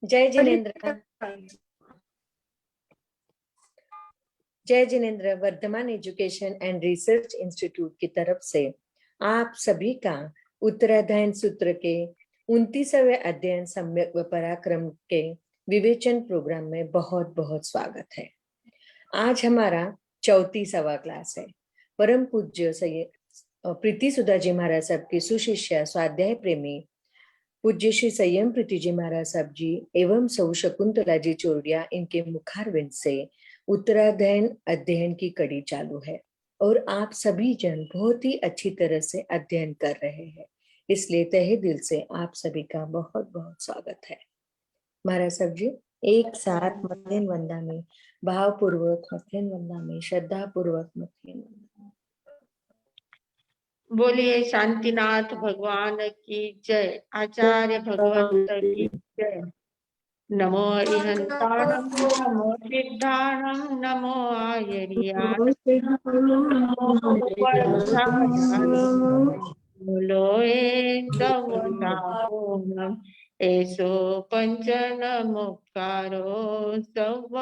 जय जिनेन्द्र। जय Jinendra. Vardhaman education and research institute की तरफ से आप सभी का उत्तराध्ययन सूत्र के 29वें अध्ययन सम्यक व पराक्रम के विवेचन प्रोग्राम में बहुत बहुत स्वागत है। आज हमारा 34वां क्लास है। परम पूज्य प्रीति सुधा जी महाराज साहब की सुशिष्या स्वाध्याय प्रेमी पूज्य श्री संयम प्रीति जी महाराज साहब जी एवं सौ शकुंतला जी चोरडिया, इनके मुखारविंद से उत्तराध्ययन अध्ययन की कड़ी चालू है और आप सभी जन बहुत ही अच्छी तरह से अध्ययन कर रहे हैं, इसलिए तहे दिल से आप सभी का बहुत बहुत स्वागत है। महाराज साहब जी एक साथ मध्यान वंदा में भावपूर्वक मध्यान वंदा में श्रद्धा पूर्वक मध्यान वंदा। बोलिए शांतिनाथ भगवान की जय। आचार्य भगवंत की जय। नमो अरिहंताणं नमो सिद्धाणं नमो आयर्याय बोलो एकदवतापूर्णम् एसो पंचन मुक्कारो सव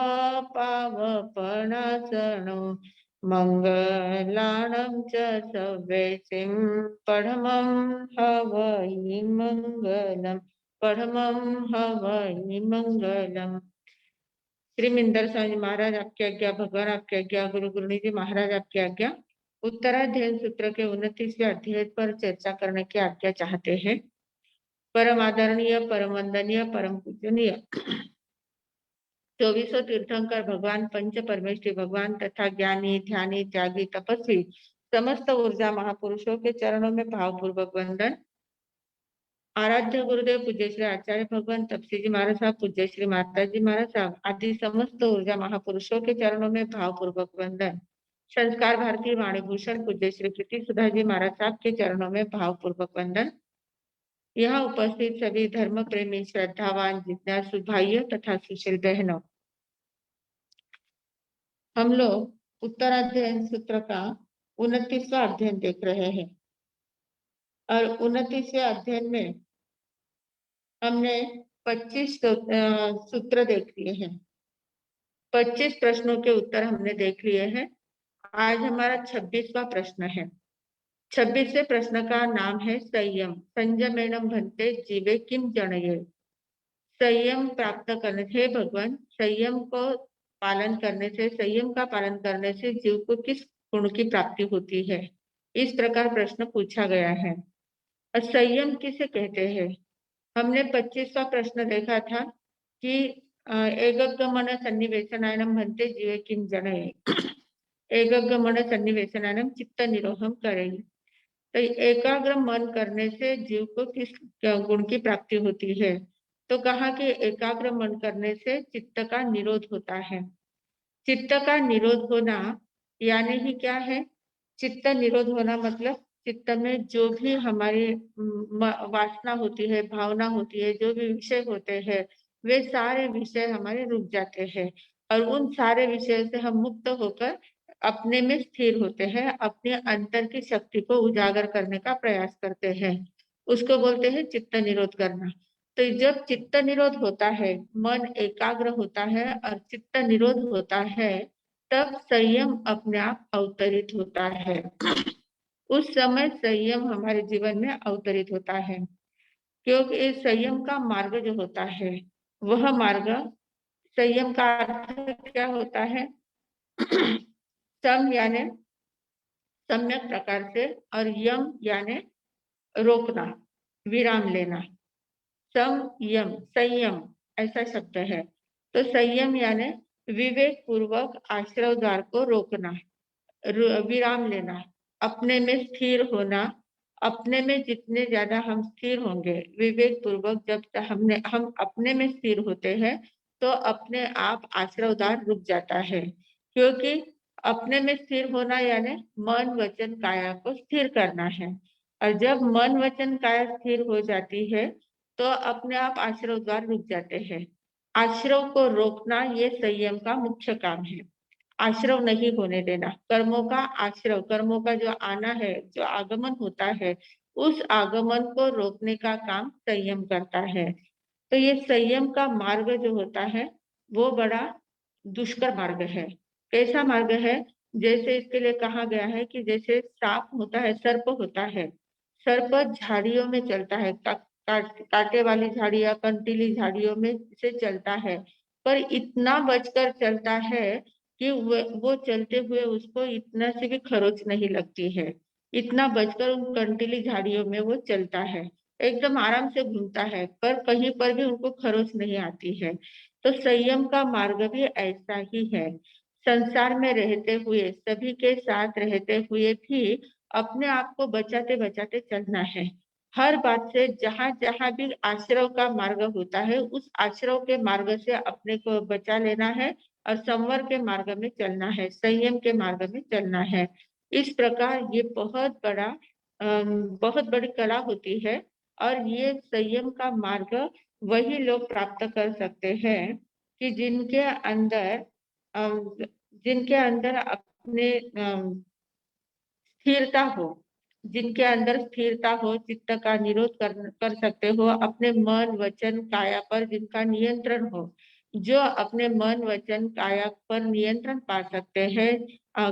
पावपणासनो मंगलानं च सवेसिं परमं हवै मंगलम् परमं हवै मंगलम्। श्री मिंदर स्वामी महाराज आपकी आज्ञा, भगवान आपकी आज्ञा, गुरु गुरुनी जी महाराज आपकी आज्ञा। उत्तराध्ययन सूत्र के 29वें अध्याय पर चर्चा करने की आज्ञा चाहते हैं। परम आदरणीय, परम वंदनीय, परम पूजनीय 2400 तीर्थंकर भगवान पंच परमेश्वरी भगवान तथा ज्ञानी, ध्यानी, त्यागी, तपस्वी समस्त ऊर्जा महापुरुषों के चरणों में भावपूर्वक वंदन। आराध्य गुरुदेव पूज्य श्री आचार्य भगवान तपसी जी महाराज साहब, पूज्य श्री माता जी महाराज साहब आदि समस्त ऊर्जा महापुरुषों के चरणों में भावपूर्वक वंदन। संस्कार भारती वाणी भूषण पूज्य श्री प्रीति सुधा जी महाराज साहब के चरणों में भावपूर्वक वंदन। यहाँ उपस्थित सभी धर्म प्रेमी, श्रद्धावान, जिज्ञासु भाइयों तथा सुशील बहनों, हम लोग उत्तराध्ययन सूत्र का 29वां अध्ययन देख रहे हैं और 29वें अध्ययन में हमने 25 सूत्र देख लिए हैं। 25 प्रश्नों के उत्तर हमने देख लिए हैं। आज हमारा 26वां प्रश्न है। 26वें प्रश्न का नाम है संयम। संयमेन भन्ते जीवे किम जनये। संयम प्राप्त करने से भगवान, संयम को पालन करने से, संयम का पालन करने से जीव को किस गुण की प्राप्ति होती है, इस प्रकार प्रश्न पूछा गया है। और संयम किसे कहते हैं? हमने 25वां प्रश्न देखा था कि एकगमन सन्निवेशनायनम भन्ते जीवे किम जनये। एकगमन सन्निवेशनायनम चित्त निरोधम करेगी। तो एकाग्र मन करने से जीव को किस गुण की प्राप्ति होती है? तो कहा कि एकाग्र मन करने से चित्त का निरोध होता है। चित्त का निरोध होना यानी ही क्या है? चित्त निरोध होना मतलब चित्त में जो भी हमारी वासना होती है, भावना होती है, जो भी विषय होते हैं, वे सारे विषय हमारे रुक जाते हैं और उन सारे विषयों से हम मुक्त होकर अपने में स्थिर होते हैं, अपने अंतर की शक्ति को उजागर करने का प्रयास करते हैं। उसको बोलते हैं चित्त निरोध करना। तो जब चित्त निरोध होता है, मन एकाग्र होता है और चित्त निरोध होता है, तब संयम अपने आप अवतरित होता है। उस समय संयम हमारे जीवन में अवतरित होता है, क्योंकि संयम का मार्ग जो होता है, वह मार्ग, संयम का अर्थ क्या होता है? सम यानी सम्यक प्रकार से और यम यानी रोकना, विराम लेना। संयम, संयम ऐसा शब्द है। तो संयम यानी विवेक पूर्वक आश्रय द्वार को रोकना, विराम लेना, अपने में स्थिर होना। अपने में जितने ज्यादा हम स्थिर होंगे विवेक पूर्वक, जब हम अपने में स्थिर होते हैं तो अपने आप आश्रय द्वार रुक जाता है। क्योंकि अपने में स्थिर होना यानी मन वचन काया को स्थिर करना है। और जब मन वचन काया स्थिर हो जाती है तो अपने आप आश्रय द्वार रुक जाते हैं। आश्रय को रोकना ये संयम का मुख्य काम है। आश्रय नहीं होने देना, कर्मों का आश्रय, कर्मों का जो आना है, जो आगमन होता है, उस आगमन को रोकने का काम संयम करता है। तो ये संयम का मार्ग जो होता है वो बड़ा दुष्कर मार्ग है। कैसा मार्ग है? जैसे इसके लिए कहा गया है कि जैसे सांप होता है, सर्प होता है, सर्प झाड़ियों में चलता है, कांटे वाली झाड़ियां, कंटीली झाड़ियों में से चलता है, पर इतना बचकर चलता है कि वो चलते हुए उसको इतना से भी खरोच नहीं लगती है। इतना बचकर उन कंटीली झाड़ियों में वो चलता है, एकदम आराम से घूमता है, पर कहीं पर भी उनको खरोच नहीं आती है। तो संयम का मार्ग भी ऐसा ही है। संसार में रहते हुए, सभी के साथ रहते हुए भी अपने आप को बचाते बचाते चलना है। हर बात से जहां जहां भी आश्रव का मार्ग होता है, उस आश्रव के मार्ग से अपने को बचा लेना है और संवर के मार्ग में चलना है, संयम के मार्ग में चलना है। इस प्रकार ये बहुत बड़ी कला होती है। और ये संयम का मार्ग वही लोग प्राप्त कर सकते हैं कि अम, जिनके अंदर अपने स्थिरता हो, जिनके अंदर स्थिरता हो, चित्त का निरोध कर सकते हो, अपने मन वचन काया पर जिनका नियंत्रण हो, जो अपने मन वचन काया पर नियंत्रण पा सकते हैं,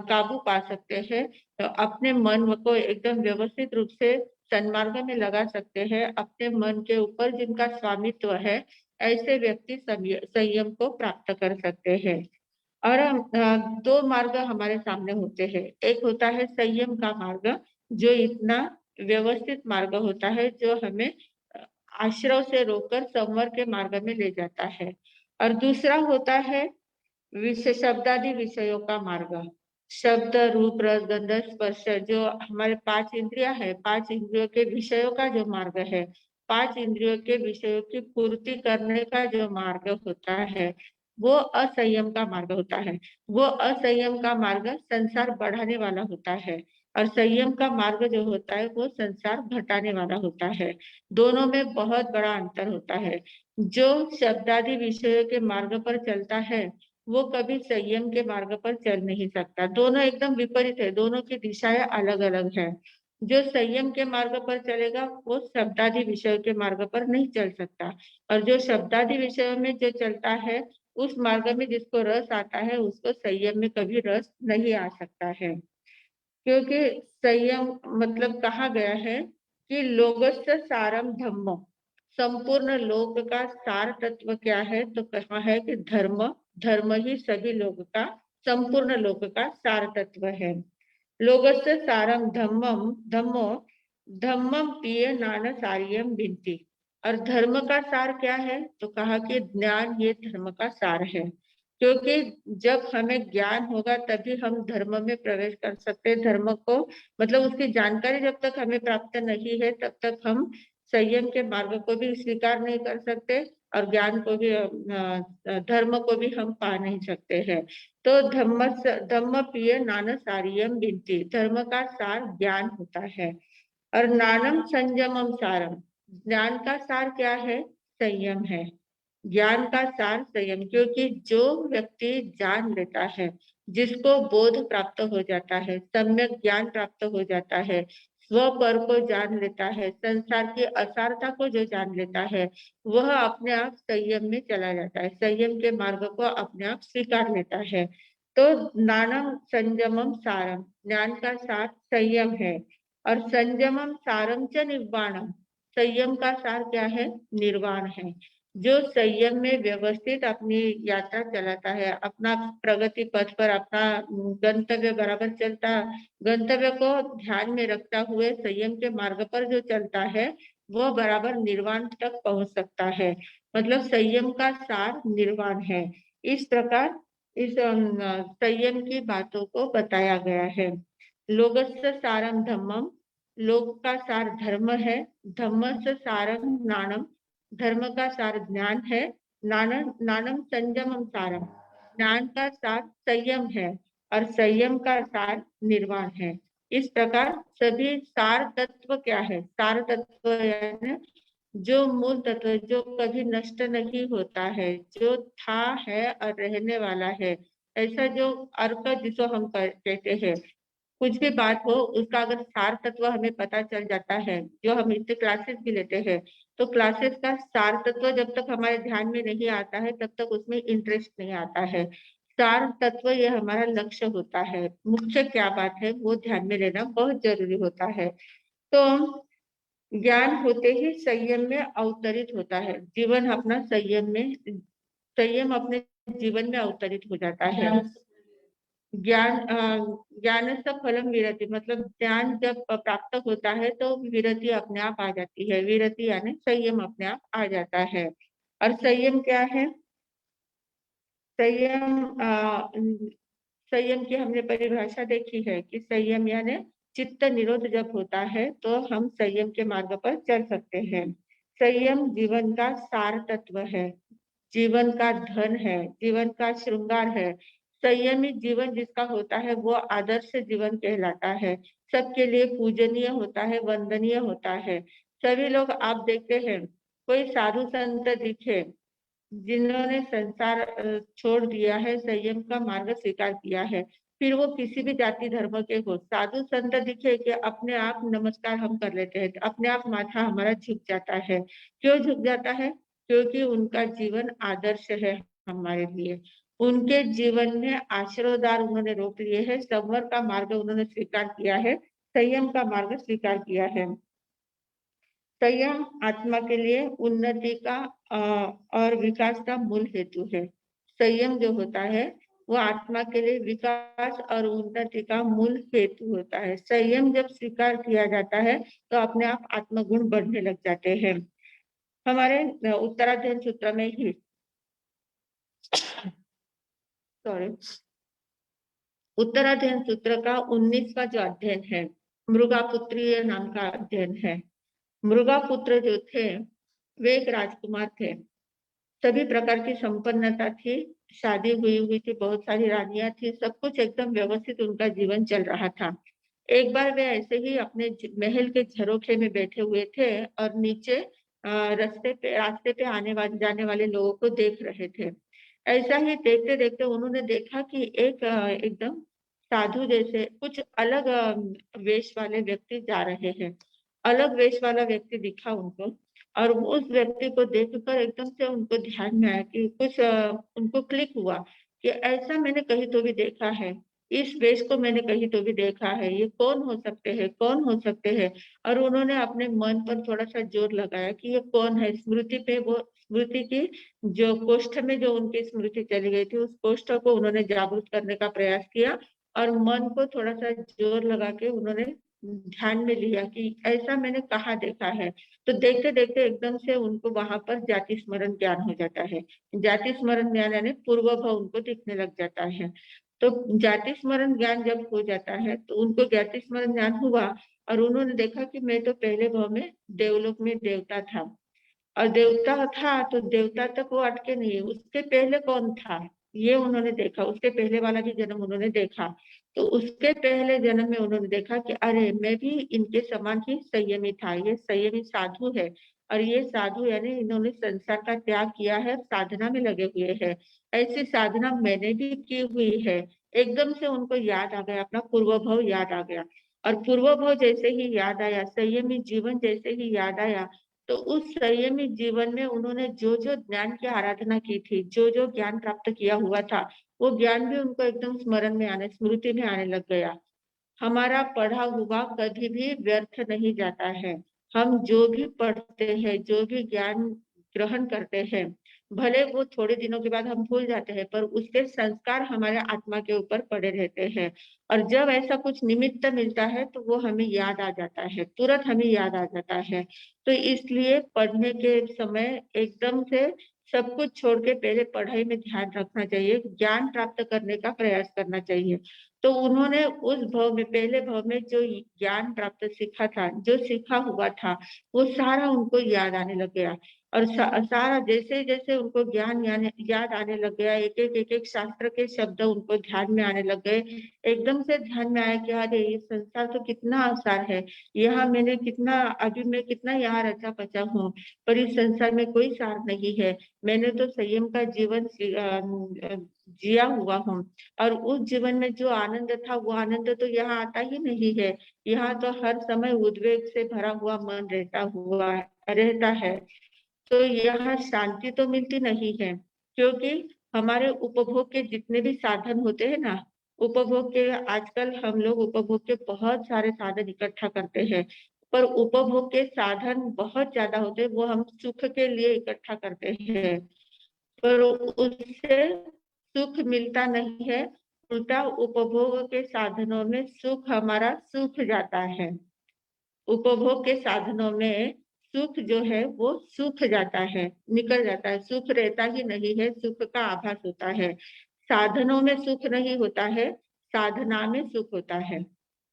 काबू पा सकते हैं, तो अपने मन को एकदम व्यवस्थित रूप से सन्मार्ग में लगा सकते हैं, अपने मन के ऊपर जिनका स्वामित्व है, ऐसे व्यक्ति संयम को प्राप्त कर सकते हैं। और दो मार्ग हमारे सामने होते हैं। एक होता है संयम का मार्ग, जो इतना व्यवस्थित मार्ग होता है, जो हमें आश्रव से रोककर संवर के मार्ग में ले जाता है। और दूसरा होता है विषय शब्दादि विषयों का मार्ग। शब्द रूप रस गंध स्पर्श, जो हमारे पांच इंद्रिया है, पांच इंद्रियों के विषयों का जो मार्ग है, पांच इंद्रियों के विषयों की पूर्ति करने का जो मार्ग होता है, वो असंयम का मार्ग होता है। वो असंयम का मार्ग संसार बढ़ाने वाला होता है, और संयम का मार्ग जो होता है वो संसार घटाने वाला होता है। दोनों में बहुत बड़ा अंतर होता है। जो शब्दादि विषयों के मार्ग पर चलता है, वो कभी संयम के मार्ग पर चल नहीं सकता। दोनों एकदम विपरीत है, दोनों की दिशाएं अलग अलग है। जो संयम के मार्ग पर चलेगा वो शब्दादि विषयों के मार्ग पर नहीं चल सकता, और जो शब्दादि विषयों में जो चलता है, उस मार्ग में जिसको रस आता है, उसको संयम में कभी रस नहीं आ सकता है। क्योंकि संयम मतलब कहा गया है कि लोगस्य सारम धम्म, संपूर्ण लोक का सार तत्व क्या है? तो कहा है कि धर्म, धर्म ही सभी लोग का, संपूर्ण लोक का सार तत्व है। लोगस्य सारम धम्मम धम्मो, धम्मम पिय नान सारियम बिनती। और धर्म का सार क्या है? तो कहा कि ज्ञान ये धर्म का सार है। क्योंकि जब हमें ज्ञान होगा तभी हम धर्म में प्रवेश कर सकते हैं। धर्म को मतलब उसकी जानकारी जब तक हमें प्राप्त नहीं है, तब तक हम संयम के मार्ग को भी स्वीकार नहीं कर सकते, और ज्ञान को भी धर्म को भी हम पा नहीं सकते हैं। तो धम्म प्रिय नान सारियम बिनती, धर्म का सार ज्ञान होता है। और नानम संयमम सारम, ज्ञान का सार क्या है? संयम है। ज्ञान का सार संयम, क्योंकि जो व्यक्ति जान लेता है, जिसको बोध प्राप्त हो जाता है, सम्यक ज्ञान प्राप्त हो जाता है, स्व पर को जान लेता है, संसार की असारता को जो जान लेता है, वह अपने आप संयम में चला जाता है, संयम के मार्ग को अपने आप स्वीकार लेता है। तो नानम संयमम सारम, ज्ञान का सार संयम है। और संयमम सारम च निर्वाणम, संयम का सार क्या है? निर्वाण है। जो संयम में व्यवस्थित अपनी यात्रा चलाता है, अपना प्रगति पथ पर अपना गंतव्य बराबर चलता, गंतव्य को ध्यान में रखता हुए संयम के मार्ग पर जो चलता है, वह बराबर निर्वाण तक पहुंच सकता है। मतलब संयम का सार निर्वाण है। इस प्रकार इस संयम की बातों को बताया गया है। लोगस्य सारम धम्मम, लोक का सार धर्म है। धम्मस्य सारम ज्ञानम, धर्म का सार ज्ञान है। नानम संयमम सारम, ज्ञान का सार संयम है, और संयम का सार निर्वाण है। इस प्रकार सभी सार तत्व क्या है? सार तत्व यानी जो मूल तत्व, जो कभी नष्ट नहीं होता है, जो था है और रहने वाला है, ऐसा जो अर्क जिसको हम कहते हैं, कुछ भी बात हो उसका अगर सार तत्व हमें पता चल जाता है, जो हम इससे क्लासेस भी लेते हैं, तो क्लासेस का सार तत्व जब तक हमारे ध्यान में नहीं आता है तब तक उसमें इंटरेस्ट नहीं आता है। सार तत्व ये हमारा लक्ष्य होता है, मुख्य क्या बात है वो ध्यान में लेना बहुत जरूरी होता है। तो ज्ञान होते ही संयम में अवतरित होता है, जीवन अपना संयम अपने जीवन में अवतरित हो जाता है। ज्ञान से फलम विरति, मतलब ज्ञान जब प्राप्त होता है तो विरति अपने आप आ जाती है, विरति यानी संयम अपने आप आ जाता है। और संयम क्या है? संयम संयम की हमने परिभाषा देखी है कि संयम यानी चित्त निरोध जब होता है तो हम संयम के मार्ग पर चल सकते हैं। संयम जीवन का सार तत्व है, जीवन का धन है, जीवन का श्रृंगार है। संयमी जीवन जिसका होता है वो आदर्श जीवन कहलाता है, सबके लिए पूजनीय होता है, वंदनीय होता है। सभी लोग, आप देखते हैं कोई साधु संत दिखे जिन्होंने संसार छोड़ दिया है, संयम का मार्ग स्वीकार किया है, फिर वो किसी भी जाति धर्म के हो, साधु संत दिखे कि अपने आप नमस्कार हम कर लेते हैं, अपने आप माथा हमारा झुक जाता है। क्यों झुक जाता है? क्योंकि उनका जीवन आदर्श है हमारे लिए। उनके जीवन में आश्रयदार उन्होंने रोक लिए है, संवर का मार्ग उन्होंने स्वीकार किया है, संयम का मार्ग स्वीकार किया है। संयम आत्मा के लिए उन्नति का और विकास का मूल हेतु है। संयम जो होता है वो आत्मा के लिए विकास और उन्नति का मूल हेतु होता है। संयम जब स्वीकार किया जाता है तो अपने आप आत्मगुण बढ़ने लग जाते हैं। हमारे उत्तराध्ययन सूत्र में ही सॉरी उत्तराध्ययन सूत्र का 19वां जो अध्ययन है, मृगापुत्रीय नाम का अध्ययन है। मृगापुत्र जो थे वे एक राजकुमार थे, सभी प्रकार की संपन्नता थी, शादी हुई हुई थी, बहुत सारी रानियां थी, सब कुछ एकदम व्यवस्थित उनका जीवन चल रहा था। एक बार वे ऐसे ही अपने महल के झरोखे में बैठे हुए थे और नीचे रास्ते पे आने वाले जाने वाले लोगों को देख रहे थे। ऐसा ही देखते देखते उन्होंने देखा कि एक एकदम साधु जैसे कुछ अलग वेश वाले व्यक्ति जा रहे हैं। अलग वेश वाला व्यक्ति दिखा उनको, और उस व्यक्ति को देखकर एकदम से उनको ध्यान में आया कि कुछ उनको क्लिक हुआ कि ऐसा मैंने कहीं तो भी देखा है, इस वेश को मैंने कहीं तो भी देखा है, ये कौन हो सकते हैं, कौन हो सकते हैं। और उन्होंने अपने मन पर थोड़ा सा जोर लगाया कि ये कौन है। स्मृति पे वो स्मृति की जो कोष्ठ में जो उनकी स्मृति चली गई थी, उस कोष्ठ को उन्होंने जागृत करने का प्रयास किया और मन को थोड़ा सा जोर लगा के उन्होंने ध्यान में लिया कि ऐसा मैंने कहाँ देखा है। तो देखते देखते एकदम से उनको वहां पर जाति स्मरण ज्ञान हो जाता है। जाति स्मरण ज्ञान यानी पूर्व भाव उनको दिखने लग जाता है। तो जाति स्मरण ज्ञान जब हो जाता है तो उनको जाति स्मरण ज्ञान हुआ और उन्होंने देखा कि मैं तो पहले भाव में देवलोक में देवता था, और देवता था तो देवता तक वो अटके नहीं, उसके पहले कौन था ये उन्होंने देखा, उसके पहले वाला भी जन्म उन्होंने देखा। तो उसके पहले जन्म में उन्होंने देखा कि अरे मैं भी इनके समान ही संयमी था, ये संयमी साधु है, और ये साधु यानी इन्होंने संसार का त्याग किया है, साधना में लगे हुए हैं, ऐसी साधना मैंने भी की हुई है। एकदम से उनको याद आ गया, अपना पूर्व भाव याद आ गया, और पूर्व भाव जैसे ही याद आया, संयमी जीवन जैसे ही याद आया, तो उस संयमी जीवन में उन्होंने जो जो ज्ञान की आराधना की थी, जो जो ज्ञान प्राप्त किया हुआ था, वो ज्ञान भी उनको एकदम स्मरण में आने, स्मृति में आने लग गया। हमारा पढ़ा हुआ कभी भी व्यर्थ नहीं जाता है। हम जो भी पढ़ते हैं, जो भी ज्ञान ग्रहण करते हैं, भले वो थोड़े दिनों के बाद हम भूल जाते हैं, पर उसके संस्कार हमारे आत्मा के ऊपर पड़े रहते हैं। और जब ऐसा कुछ निमित्त मिलता है तो वो हमें याद आ जाता है, तुरंत हमें याद आ जाता है। तो इसलिए पढ़ने के समय एकदम से सब कुछ छोड़ के पहले पढ़ाई में ध्यान रखना चाहिए, ज्ञान प्राप्त करने का प्रयास करना चाहिए। तो उन्होंने उस भाव में, पहले भाव में जो ज्ञान प्राप्त सीखा था, जो सीखा हुआ था, वो सारा उनको याद आने लग गया। और सारा जैसे जैसे उनको ज्ञान याद आने लग गया, एक एक शास्त्र के शब्द उनको ध्यान में आने लग गए। एकदम से ध्यान में आया कि अरे ये संसार तो कितना आसान है, यहाँ मैंने कितना, अभी मैं कितना यहाँ रचा पचा हूँ, पर इस संसार में कोई सार नहीं है। मैंने तो संयम का जीवन जिया हुआ हूँ, और उस जीवन में जो आनंद था वो आनंद तो यहाँ आता ही नहीं है। यहाँ तो हर समय उद्वेग से भरा हुआ मन रहता है। तो यहाँ शांति तो मिलती नहीं है, क्योंकि हमारे उपभोग के जितने भी साधन होते हैं ना, उपभोग के, आजकल हम लोग उपभोग के बहुत सारे साधन इकट्ठा करते हैं, पर उपभोग के साधन बहुत ज्यादा होते हैं, वो हम सुख के लिए इकट्ठा करते हैं, पर उससे सुख मिलता नहीं है। उल्टा उपभोग के साधनों में सुख हमारा सूख जाता है। उपभोग के साधनों में सुख जो है वो सूख जाता है, निकल जाता है, सुख रहता ही नहीं है, सुख का आभास होता है। साधनों में सुख नहीं होता है, साधना में सुख होता है।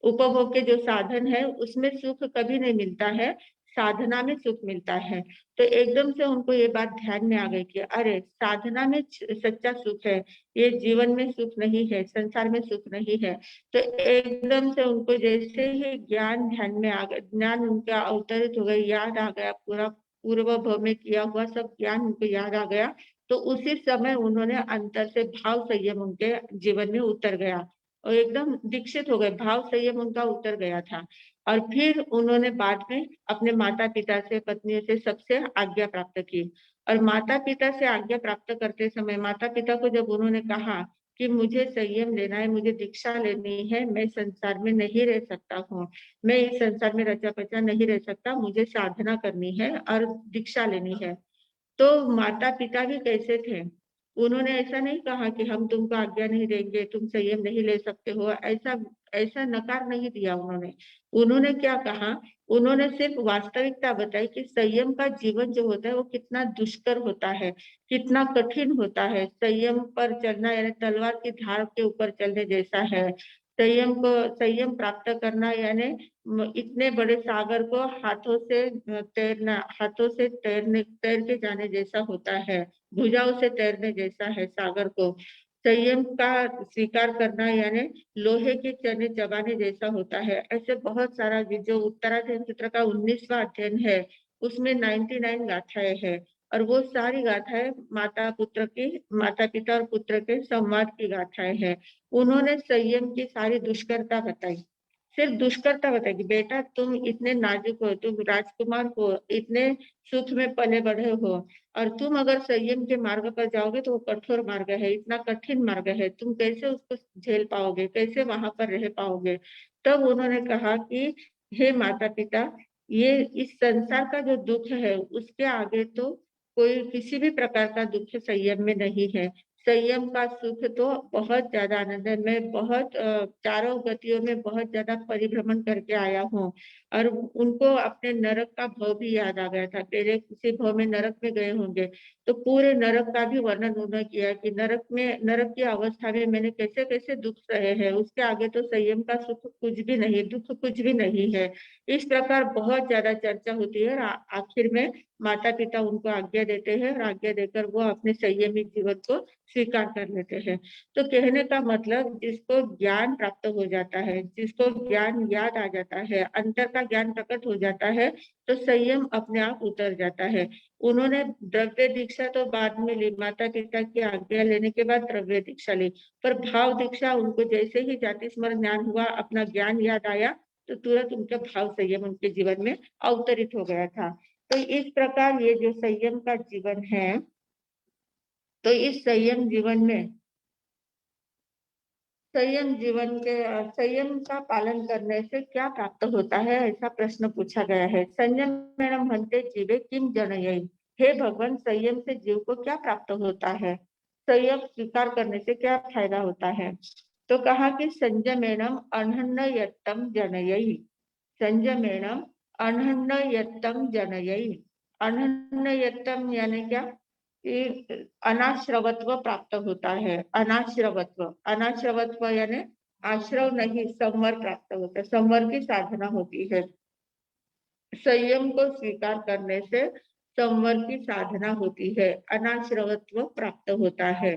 उपभोग के जो साधन है उसमें सुख कभी नहीं मिलता है, साधना में सुख मिलता है। तो एकदम से उनको ये बात ध्यान में आ गई कि अरे साधना में सच्चा सुख है, ये जीवन में सुख नहीं है, संसार में सुख नहीं है। तो एकदम से उनको जैसे ही ज्ञान ध्यान में आ गया, ज्ञान उनका अवतरित हो गया, याद आ गया, पूरा पूर्व भव में किया हुआ सब ज्ञान उनको याद आ गया। तो उसी समय उन्होंने अंतर से भाव संयम उनके जीवन में उतर गया और एकदम दीक्षित हो गए, भाव संयम उनका उतर गया था। और फिर उन्होंने बाद में अपने माता पिता से, पत्नी से, सबसे आज्ञा प्राप्त की। और माता पिता से आज्ञा प्राप्त करते समय माता पिता को जब उन्होंने कहा कि मुझे संयम लेना है, मुझे दीक्षा लेनी है, मैं संसार में नहीं रह सकता हूँ, मैं इस संसार में रचा पचा नहीं रह सकता, मुझे साधना करनी है और दीक्षा लेनी है। तो माता पिता भी कैसे थे, उन्होंने ऐसा नहीं कहा कि हम तुमको आज्ञा नहीं देंगे, तुम संयम नहीं ले सकते हो, ऐसा ऐसा नकार नहीं दिया उन्होंने। उन्होंने क्या कहा, उन्होंने सिर्फ वास्तविकता बताई कि संयम का जीवन जो होता है वो कितना दुष्कर होता है, कितना कठिन होता है। संयम पर चलना यानी तलवार की धार के ऊपर चलने जैसा है। संयम प्राप्त करना यानी इतने बड़े सागर को हाथों से तैर के जाने जैसा होता है, भुजाओं से तैरने जैसा है सागर को। संयम का स्वीकार करना यानी लोहे के चने चबाने जैसा होता है। ऐसे बहुत सारा जो उत्तराध्ययन सूत्र का 19वां अध्ययन है उसमें 99 गाथाएं है, और वो सारी गाथाएं माता पिता और पुत्र के संवाद की गाथाएं हैं। उन्होंने संयम की सारी दुष्करता बताई, सिर्फ दुष्करता बताई कि बेटा तुम इतने नाजुक हो, तुम राजकुमार हो, इतने सुख में पले बढ़े हो, और तुम अगर संयम के मार्ग पर जाओगे तो वो कठोर मार्ग है, इतना कठिन मार्ग है, तुम कैसे उसको झेल पाओगे, कैसे वहां पर रह पाओगे। तब उन्होंने कहा कि हे माता पिता, ये इस संसार का जो दुख है उसके आगे तो कोई किसी भी प्रकार का दुख संयम में नहीं है। संयम का सुख तो बहुत ज्यादा आनंद है। मैं बहुत चारों गतियों में बहुत ज्यादा परिभ्रमण करके आया हूँ, और उनको अपने नरक का भव भी याद आ गया था, पहले किसी भव में नरक में गए होंगे, तो पूरे नरक का भी वर्णन उन्होंने किया कि नरक की अवस्था में मैंने कैसे कैसे दुख सहे हैं, उसके आगे तो संयम का सुख कुछ भी नहीं, दुख कुछ भी नहीं है। इस प्रकार बहुत ज्यादा चर्चा होती है, और आखिर में माता पिता उनको आज्ञा देते हैं, और आज्ञा देकर वो अपने संयमित जीवन को स्वीकार कर लेते हैं। तो कहने का मतलब, जिसको ज्ञान प्राप्त हो जाता है, जिसको ज्ञान याद आ जाता है, अंतर का ज्ञान प्रकट हो जाता है, तो संयम अपने आप उतर जाता है। उन्होंने द्रव्य दीक्षा तो बाद में ली, माता पिता की आज्ञा लेने के बाद द्रव्य दीक्षा ली, पर भाव दीक्षा उनको जैसे ही जाति स्मरण ज्ञान हुआ, अपना ज्ञान याद आया, तो तुरंत उनका भाव संयम उनके जीवन में अवतरित हो गया था। तो इस प्रकार ये जो संयम का जीवन है, तो इस संयम का पालन करने से क्या प्राप्त होता है, ऐसा प्रश्न पूछा गया है। संयमेन भन्ते जीवे किम जनयेय, हे भगवान, संयम से जीव को क्या प्राप्त होता है, संयम स्वीकार करने से क्या फायदा होता है। तो कहा कि संयमेनम अनन्यतम जनयेय, संयमेनम अनन्यतम जनयेय। अनन्यतम यानी क्या, कि अनाश्रवत्व प्राप्त होता है। अनाश्रवत्व यानी आश्रव नहीं, संवर प्राप्त होता है, संवर की साधना होती है। संयम को स्वीकार करने से संवर की साधना होती है, अनाश्रवत्व प्राप्त होता है।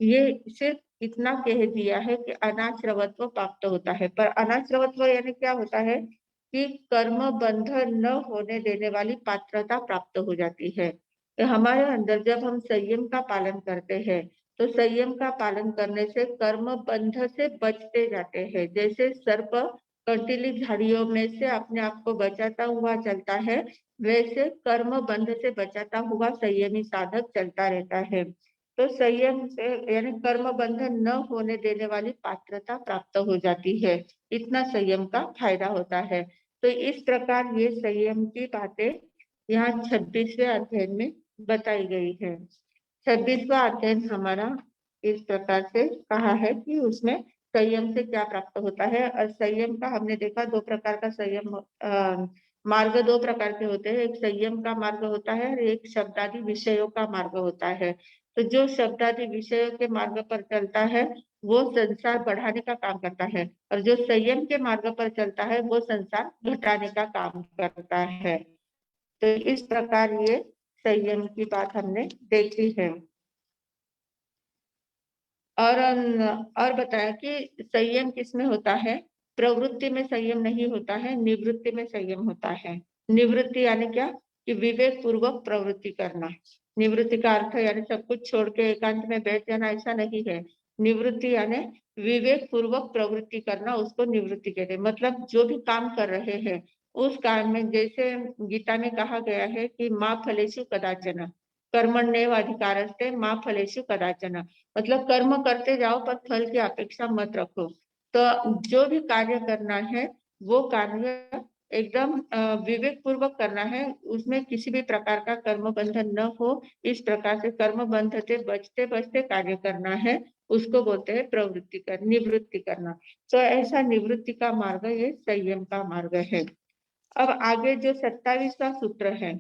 ये सिर्फ इतना कह दिया है कि अनाश्रवत्व प्राप्त होता है, पर अनाश्रवत्व यानी क्या होता है कि कर्म बंध न होने देने वाली पात्रता प्राप्त हो जाती है। तो हमारे अंदर जब हम संयम का पालन करते हैं, तो संयम का पालन करने से कर्म बंध से बचते जाते हैं। जैसे सर्प कंटीली झाड़ियों में से अपने आप को बचाता हुआ चलता है, वैसे कर्म बंध से बचाता हुआ संयमी साधक चलता रहता है। तो संयम से यानी कर्म बंधन न होने देने वाली पात्रता प्राप्त हो जाती है। इतना संयम का फायदा होता है। तो इस प्रकार ये संयम की बातें यहाँ 26वें अध्याय में बताई गई है। 26वां अध्याय हमारा इस प्रकार से कहा है कि उसमें संयम से क्या प्राप्त होता है। और संयम का हमने देखा दो प्रकार का संयम मार्ग दो प्रकार के होते हैं। एक संयम का मार्ग होता है और एक शब्दादि विषयों का मार्ग होता है। तो जो शब्दादि विषयों के मार्ग पर चलता है वो संसार बढ़ाने का काम करता है, और जो संयम के मार्ग पर चलता है वो संसार घटाने का काम करता है। तो इस प्रकार ये संयम की बात हमने देखी है। और बताया कि संयम किसमें होता है। प्रवृत्ति में संयम नहीं होता है, निवृत्ति में संयम होता है। निवृत्ति यानी क्या कि विवेक पूर्वक प्रवृत्ति करना। निवृत्ति का अर्थ यानी सब कुछ छोड़ के एकांत में बैठ जाना, ऐसा नहीं है। निवृत्ति यानी विवेक पूर्वक प्रवृत्ति करना, उसको निवृत्ति कहते हैं। मतलब जो भी काम कर रहे हैं उस काम में, जैसे गीता में कहा गया है कि माँ फलेषु कदाचन कर्मण्येव अधिकारस्ते माँ फलेषु कदाचन, मतलब कर्म करते जाओ पर फल की अपेक्षा मत रखो। तो जो भी कार्य करना है वो कार्य एकदम विवेक पूर्वक करना है, उसमें किसी भी प्रकार का कर्म बंधन न हो। इस प्रकार से कर्म बंधन से बचते बचते कार्य करना है, उसको बोलते हैं प्रवृत्ति कर निवृत्ति करना। तो ऐसा निवृत्ति का मार्ग ये संयम का मार्ग है। अब आगे जो 27वां सूत्र है,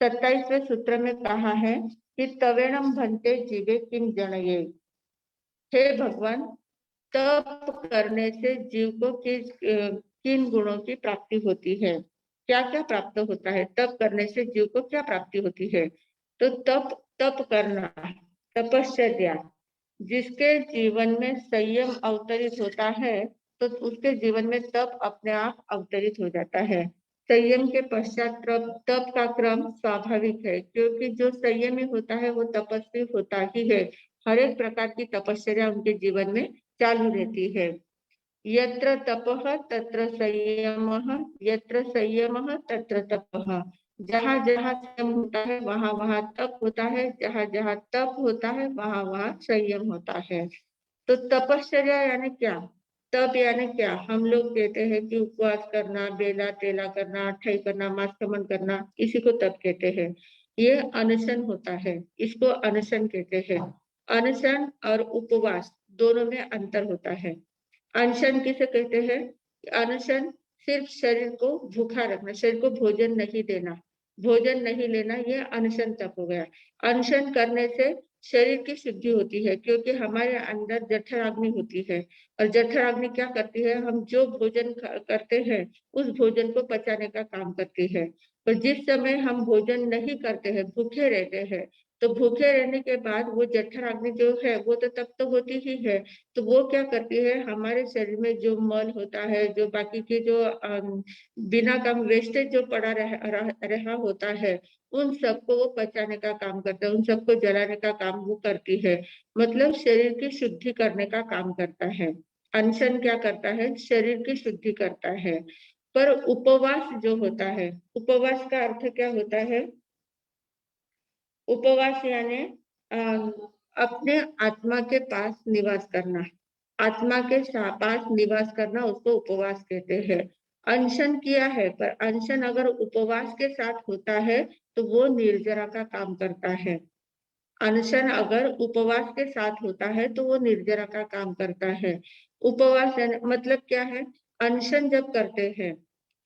27वें सूत्र में कहा है कि तवेणम भन्ते जीवे किम जनये। हे भगवान, तप करने से जीव को किन गुणों की प्राप्ति होती है, क्या क्या प्राप्त होता है, तप करने से जीव को क्या प्राप्ति होती है। तो तप तप करना, तपश्चर्या, जिसके जीवन में संयम अवतरित होता है तो उसके जीवन में तप अपने आप अवतरित हो जाता है। संयम के पश्चात तप का क्रम स्वाभाविक है, क्योंकि जो संयमी होता है वो तपस्वी होता ही है। हर एक प्रकार की तपश्चर्या उनके जीवन में चालू रहती है। यत्र तपः तत्र संयमः, यत्र संयमः तत्र तपः। जहाँ जहाँ संयम होता है वहाँ वहाँ तप होता है, जहाँ जहाँ तप होता है वहाँ वहाँ संयम होता है। तो तपश्चर्या यानी क्या, तप यानी क्या। हम लोग कहते हैं कि उपवास करना, बेला तेला करना, अठाई करना, मास्तमन करना, इसी को तप कहते हैं। ये अनशन होता है, इसको अनशन कहते हैं। अनशन और उपवास दोनों में अंतर होता है। अनशन किसे कहते हैं, अनशन सिर्फ शरीर को भूखा रखना, शरीर को भोजन नहीं देना, भोजन नहीं लेना, ये अनशन तप हो गया। अनशन करने से शरीर की शुद्धि होती है, क्योंकि हमारे अंदर जठराग्नि होती है, और जठराग्नि क्या करती है, हम जो भोजन करते हैं उस भोजन को पचाने का काम करती है। पर जिस समय हम भोजन नहीं करते हैं, भूखे रहते हैं, तो भूखे रहने के बाद वो जठराग्नि जो है वो तो तप तो होती ही है। तो वो क्या करती है, हमारे शरीर में जो मल होता है, जो बाकी के जो बिना काम वेस्टेज जो पड़ा रहा होता है, उन सबको वो पचाने का काम करता है, उन सबको जलाने का काम वो करती है। मतलब शरीर की शुद्धि करने का काम करता है। अनशन क्या करता है, शरीर की शुद्धि करता है। पर उपवास जो होता है, उपवास का अर्थ क्या होता है, उपवास यानी अपने आत्मा के पास निवास करना, आत्मा के पास निवास करना, उसको उपवास कहते हैं। अनशन किया है, पर अनशन अगर उपवास के साथ होता है तो वो निर्जरा का काम करता है। अनशन अगर उपवास के साथ होता है तो वो निर्जरा का काम करता है। उपवास मतलब क्या है, अनशन जब करते हैं,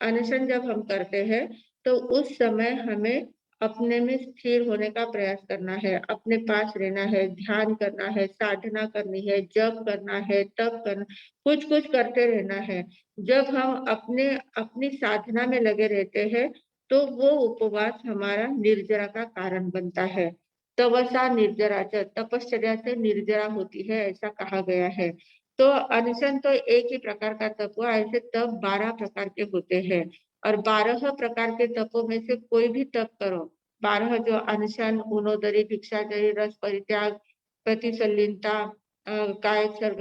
अनशन जब हम करते हैं तो उस समय हमें अपने में स्थिर होने का प्रयास करना है, अपने पास रहना है, ध्यान करना है, साधना करनी है, जप करना है, तप करना, कुछ कुछ करते रहना है। जब हम अपनी साधना में लगे रहते हैं तो वो उपवास हमारा निर्जरा का कारण बनता है। तपसा निर्जरा तपश्चर्या से निर्जरा होती है, ऐसा कहा गया है। तो अनशन तो एक ही प्रकार का तप हुआ, ऐसे तप 12 प्रकार के होते हैं। और 12 प्रकार के तपों में से कोई भी तप करो, 12 जो अनशन, उनोदरी, भिक्षाचरी, रस परित्याग, प्रतिसल्लीनता, कायोत्सर्ग,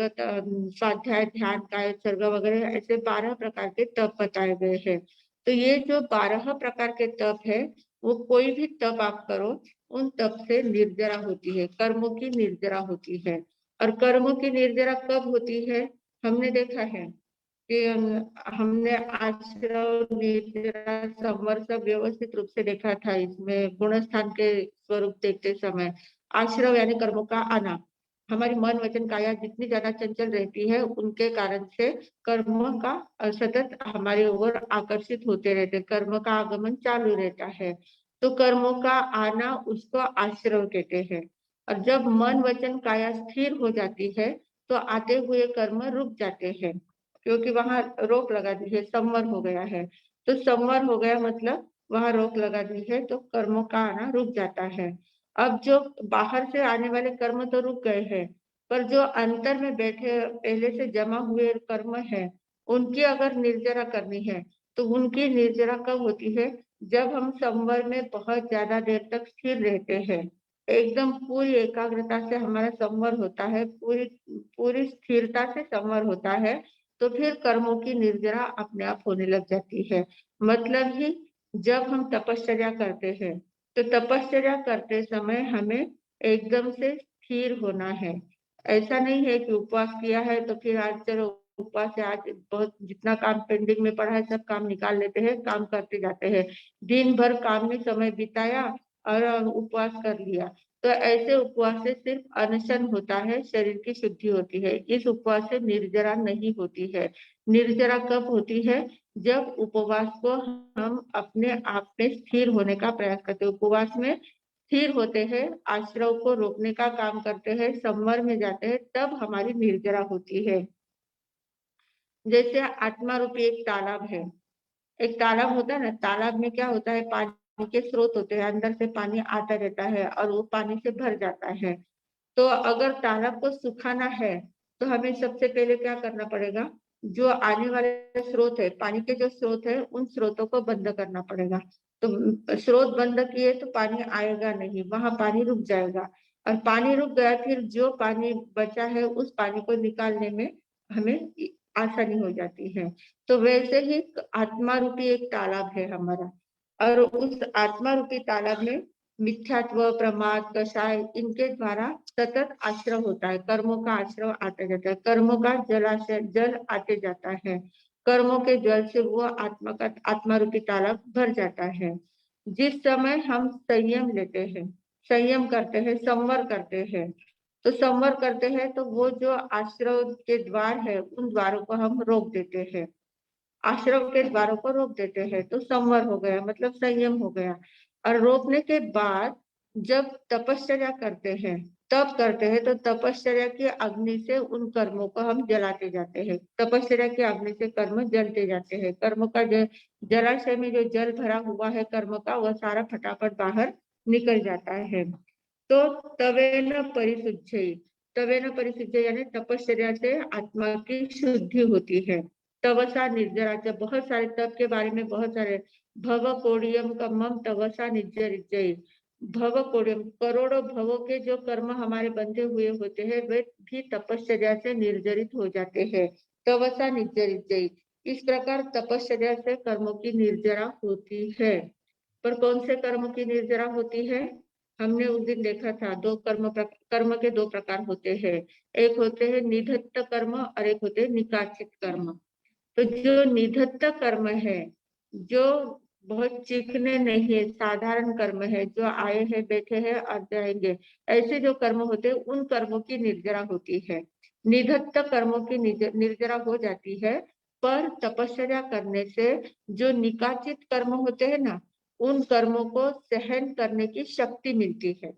स्वाध्याय, ध्यान, कायोत्सर्ग वगैरह, ऐसे 12 प्रकार के तप बताए गए हैं। तो ये जो 12 प्रकार के तप है, वो कोई भी तप आप करो, उन तप से निर्जरा होती है, कर्मों की निर्जरा होती है। और कर्मों की निर्जरा कब होती है? हमने देखा है कि हमने आश्रव, निर्जरा, संवर सब व्यवस्थित रूप से देखा था। इसमें गुणस्थान के स्वरूप देखते समय आश्रव यानी कर्मों का आना, हमारी मन वचन काया जितनी ज्यादा चंचल रहती है, उनके कारण से कर्म का सतत हमारे ओर आकर्षित होते रहते, कर्म का आगमन चालू रहता है। तो कर्मों का आना उसको आश्रव कहते हैं। और जब मन वचन काया स्थिर हो जाती है, तो आते हुए कर्म रुक जाते हैं, क्योंकि वहां रोक लगा दी है, संवर हो गया है। तो संवर हो गया मतलब वहां रोक लगा दी है, तो कर्मों का आना रुक जाता है। अब जो बाहर से आने वाले कर्म तो रुक गए हैं, पर जो अंतर में बैठे पहले से जमा हुए कर्म है, उनकी अगर निर्जरा करनी है, तो उनकी निर्जरा कब होती है? जब हम संवर में बहुत ज्यादा देर तक स्थिर रहते हैं, एकदम पूरी एकाग्रता से हमारा संवर होता है, पूरी पूरी स्थिरता से संवर होता है, तो फिर कर्मों की निर्जरा अपने आप होने लग जाती है। मतलब ही जब हम तपश्चर्या करते हैं, तो तपश्चर्या करते समय हमें एकदम से स्थिर होना है। ऐसा नहीं है कि उपवास किया है तो फिर आज चलो उपवास है, आज बहुत जितना काम पेंडिंग में पड़ा है सब काम निकाल लेते हैं, काम करते जाते हैं, दिन भर काम में समय बिताया और उपवास कर लिया। तो ऐसे उपवास से सिर्फ अनशन होता है, शरीर की शुद्धि होती है। इस उपवास से निर्जरा नहीं होती है। निर्जरा कब होती है? जब उपवास को हम अपने आप में स्थिर होने का प्रयास करते हैं, उपवास में स्थिर होते हैं, आश्रव को रोकने का काम करते हैं, संवर में जाते हैं, तब हमारी निर्जरा होती है। जैसे आत्मा रूपी एक तालाब है, एक तालाब होता है ना, तालाब में क्या होता है, पानी के स्रोत होते हैं, अंदर से पानी आता रहता है और वो पानी से भर जाता है। तो अगर तालाब को सुखाना है, तो हमें सबसे पहले क्या करना पड़ेगा? जो आने वाले स्रोत है, पानी के जो स्रोत है, उन स्रोतों को बंद करना पड़ेगा। तो स्रोत बंद किए तो पानी आएगा नहीं, वहां पानी रुक जाएगा। और पानी रुक गया, फिर जो पानी बचा है उस पानी को निकालने में हमें आसानी हो जाती है। तो वैसे ही आत्मा रूपी एक तालाब है हमारा, और उस आत्मा रूपी तालाब में मिथ्यात्व, प्रमाद, कषाय, इनके द्वारा सतत आश्रव होता है, कर्मों का आश्रव आता जाता है, कर्मों का जलाशय जल आते जाता है, कर्मों के जल से वो आत्मा का आत्मा रूपी तालाब भर जाता है। जिस समय हम संयम लेते हैं, संयम करते हैं, संवर करते हैं, तो संवर करते हैं तो वो जो आश्रव के द्वार है, उन द्वारों को हम रोक देते हैं, आश्रम के द्वारों को रोक देते हैं, तो संवर हो गया, मतलब संयम हो गया। और रोकने के बाद जब तपश्चर्या करते हैं, तब करते हैं, तो तपश्चर्या की अग्नि से उन कर्मों को हम जलाते जाते हैं, तपश्चर्या की अग्नि से कर्म जलते जाते हैं, कर्म का जो जलाशय में जो जल भरा हुआ है कर्म का, वह सारा फटाफट बाहर निकल जाता है। तो तवेन परिशुद्धि, तवेन परिशुद्धि यानी तपश्चर्या से आत्मा की शुद्धि होती है। तवसा निर्जरा, बहुत सारे तप के बारे में बहुत सारे, भव कोडियम कमम तवसा निर्जरिजय, भव कोडियम, करोड़ों भवों के जो कर्म हमारे बंधे हुए होते हैं, वे भी तपश्चर्या से निर्जरित हो जाते हैं। तवसा निर्जरिजय, इस प्रकार तपश्चर्या से कर्मों की निर्जरा होती है। पर कौन से कर्म की निर्जरा होती है? हमने उस दिन देखा था, दो कर्म के दो प्रकार होते हैं, एक होते हैं निधत्त कर्म और एक होते हैं निकाचित कर्म। तो जो निधत्त कर्म है, जो बहुत चिकने नहीं है, साधारण कर्म है, जो आए हैं, बैठे हैं और जाएंगे, ऐसे जो कर्म होते हैं, उन कर्मों की निर्जरा होती है। निधत्त कर्मों की निर्जरा हो जाती है, पर तपश्चर्या करने से जो निकाचित कर्म होते हैं ना, उन कर्मों को सहन करने की शक्ति मिलती है।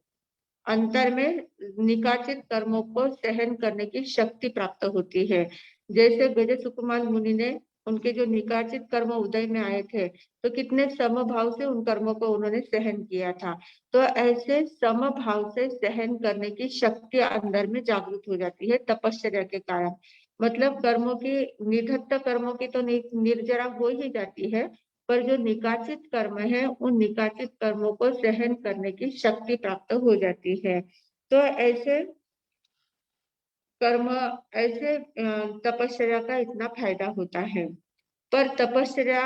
अंतर में निकाचित कर्मों को सहन करने की शक्ति प्राप्त होती है। जैसे गज सुकुमार मुनि ने उनके जो निकाचित कर्म उदय में आए थे, तो कितने समभाव से उन कर्मों को उन्होंने सहन किया था। तो ऐसे समभाव से सहन करने की शक्ति अंदर में जागृत हो जाती है तपश्चर्या के कारण। मतलब कर्मों की, निधत्त कर्मों की तो निर्जरा हो ही जाती है, पर जो निकाचित कर्म है, उन निकाचित कर्मों को सहन करने की शक्ति प्राप्त हो जाती है। तो ऐसे कर्म, ऐसे तपश्चर्या का इतना फायदा होता है। पर तपस्या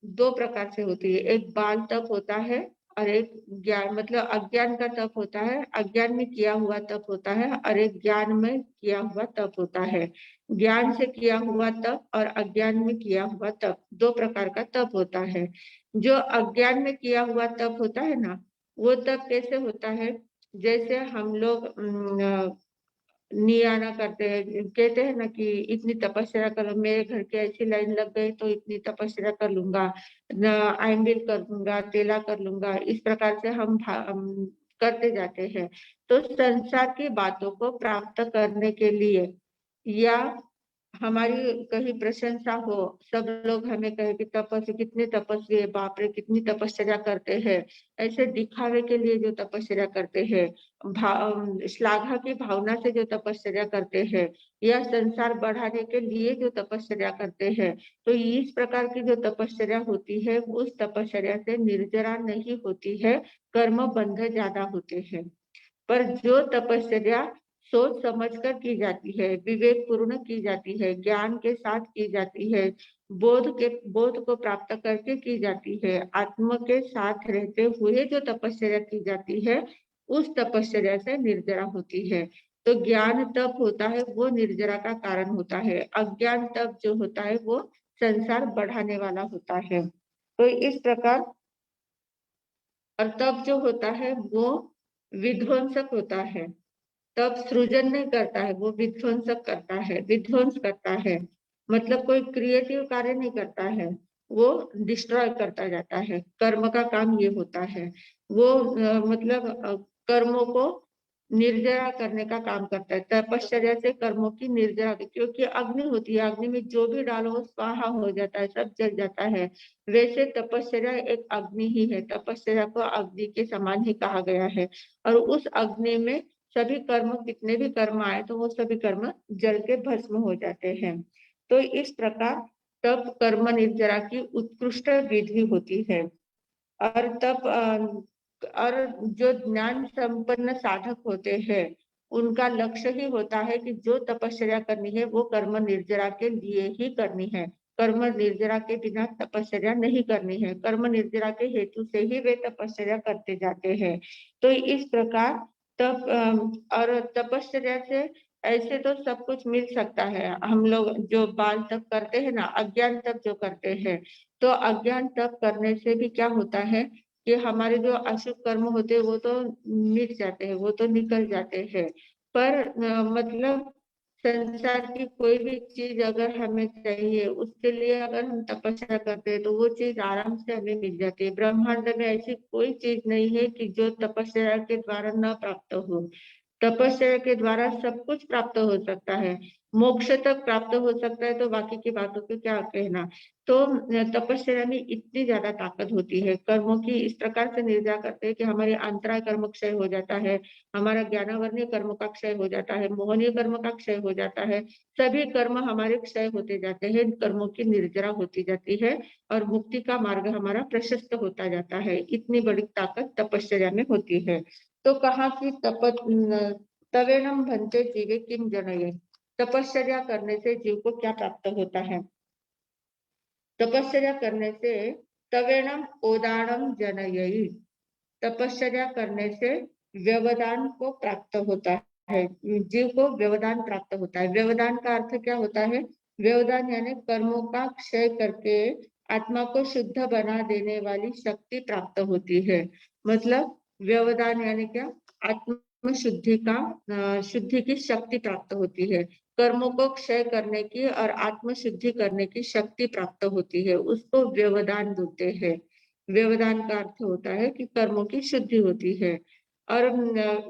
दो प्रकार से होती है, एक बाल तप होता है और एक ज्ञान, मतलब अज्ञान का तप होता है, अज्ञान में किया हुआ तप होता है, और एक ज्ञान में किया हुआ तप होता है। ज्ञान से किया हुआ तप और अज्ञान में किया हुआ तप, दो प्रकार का तप होता है। जो अज्ञान में किया हुआ तप होता है ना, वो तप कैसे होता है, जैसे हम लोग नियाना करते हैं, कहते हैं ना कि इतनी तपस्या करो, मेरे घर की ऐसी लाइन लग गई तो इतनी तपस्या कर लूंगा, आइंबिल कर लूंगा, तेला कर लूंगा, इस प्रकार से हम करते जाते हैं। तो संसार की बातों को प्राप्त करने के लिए, या हमारी कहीं प्रशंसा हो, सब लोग हमें कहे कि तपस्वी, कितने तपस्वी है, बाप रे कितनी तपस्या करते हैं, ऐसे दिखावे के लिए जो तपस्या करते हैं, श्लाघा की भावना से जो तपस्या करते हैं, या संसार बढ़ाने के लिए जो तपस्या करते हैं, तो इस प्रकार की जो तपस्या होती है, उस तपस्या से निर्जरा नहीं होती है, कर्म बंध ज्यादा होते हैं। पर जो तपस्या सोच समझकर की जाती है, विवेक पूर्ण की जाती है, ज्ञान के साथ की जाती है, बोध को प्राप्त करके की जाती है, आत्म के साथ रहते हुए जो तपस्या की जाती है, उस तपस्या से निर्जरा होती है। तो ज्ञान तप होता है, वो निर्जरा का कारण होता है। अज्ञान तप जो होता है, वो संसार बढ़ाने वाला होता है। तो इस प्रकार, और तप जो होता है वो विध्वंसक होता है। तब सृजन नहीं करता है, वो विध्वंसक करता है, विध्वंस करता है। मतलब कोई क्रिएटिव कार्य नहीं करता है, वो डिस्ट्रॉय करता जाता है। कर्म का काम ये होता है। वो मतलब कर्मों को निर्जरा करने का काम करता है। तपश्चर्या से कर्मों की निर्जरा, क्योंकि अग्नि होती है, अग्नि में जो भी डालो वो स्वाहा हो जाता है, सब जल जाता है। वैसे तपश्चर्या एक अग्नि ही है, तपश्चर्या को अग्नि के समान ही कहा गया है। और उस अग्नि में सभी कर्म, कितने भी कर्म आए तो वो सभी कर्म जल के भस्म हो जाते हैं। तो इस प्रकार तप कर्म निर्जरा की उत्कृष्ट विधि होती है। और तप और जो ज्ञान संपन्न साधक होते हैं, उनका लक्ष्य ही होता है कि जो तपस्या करनी है वो कर्म निर्जरा के लिए ही करनी है। कर्म निर्जरा के बिना तपस्या नहीं करनी है, कर्म निर्जरा के हेतु से ही वे तपस्या करते जाते हैं। तो इस प्रकार और तपस्या से ऐसे तो सब कुछ मिल सकता है। हम लोग जो बाल तप करते हैं ना, अज्ञान तप जो करते हैं, तो अज्ञान तप करने से भी क्या होता है कि हमारे जो अशुभ कर्म होते हैं वो तो मिट जाते हैं, वो तो निकल जाते हैं। पर मतलब संसार की कोई भी चीज अगर हमें चाहिए, उसके लिए अगर हम तपस्या करते हैं तो वो चीज आराम से हमें मिल जाती है। ब्रह्मांड में ऐसी कोई चीज नहीं है कि जो तपस्या के द्वारा न प्राप्त हो। तपस्या के द्वारा सब कुछ प्राप्त हो सकता है, मोक्ष तक प्राप्त हो सकता है, तो बाकी की बातों को क्या कहना। तो तपस्या में इतनी ज्यादा ताकत होती है, कर्मों की इस प्रकार से निर्जा करते हैं कि हमारे अंतराय कर्म क्षय हो जाता है, हमारा ज्ञानावर्णीय कर्म का क्षय हो जाता है, मोहनीय कर्म का क्षय हो जाता है, सभी कर्म हमारे क्षय होते जाते हैं, कर्मों की निर्जरा होती जाती है, और मुक्ति का मार्ग हमारा प्रशस्त होता जाता है। इतनी बड़ी ताकत तपस्या में होती है। तो कहा कि तवेणम भन्ते जीवे किम जनये, तपस्या करने से जीव को क्या प्राप्त होता है। तपस्या करने से तवेणम ओदानम जनयी, तपस्या करने से व्यवधान को प्राप्त होता है, जीव को व्यवधान प्राप्त होता है। व्यवधान का अर्थ क्या होता है, व्यवधान यानी कर्मों का क्षय करके आत्मा को शुद्ध बना देने वाली शक्ति प्राप्त होती है। मतलब व्यवधान यानी क्या, आत्म शुद्धि का शुद्धि की शक्ति प्राप्त होती है, कर्मों को क्षय करने की और आत्म शुद्धि करने की शक्ति प्राप्त होती है, उसको व्यवधान बोलते हैं। व्यवधान का अर्थ होता है कि कर्मों की शुद्धि होती है। और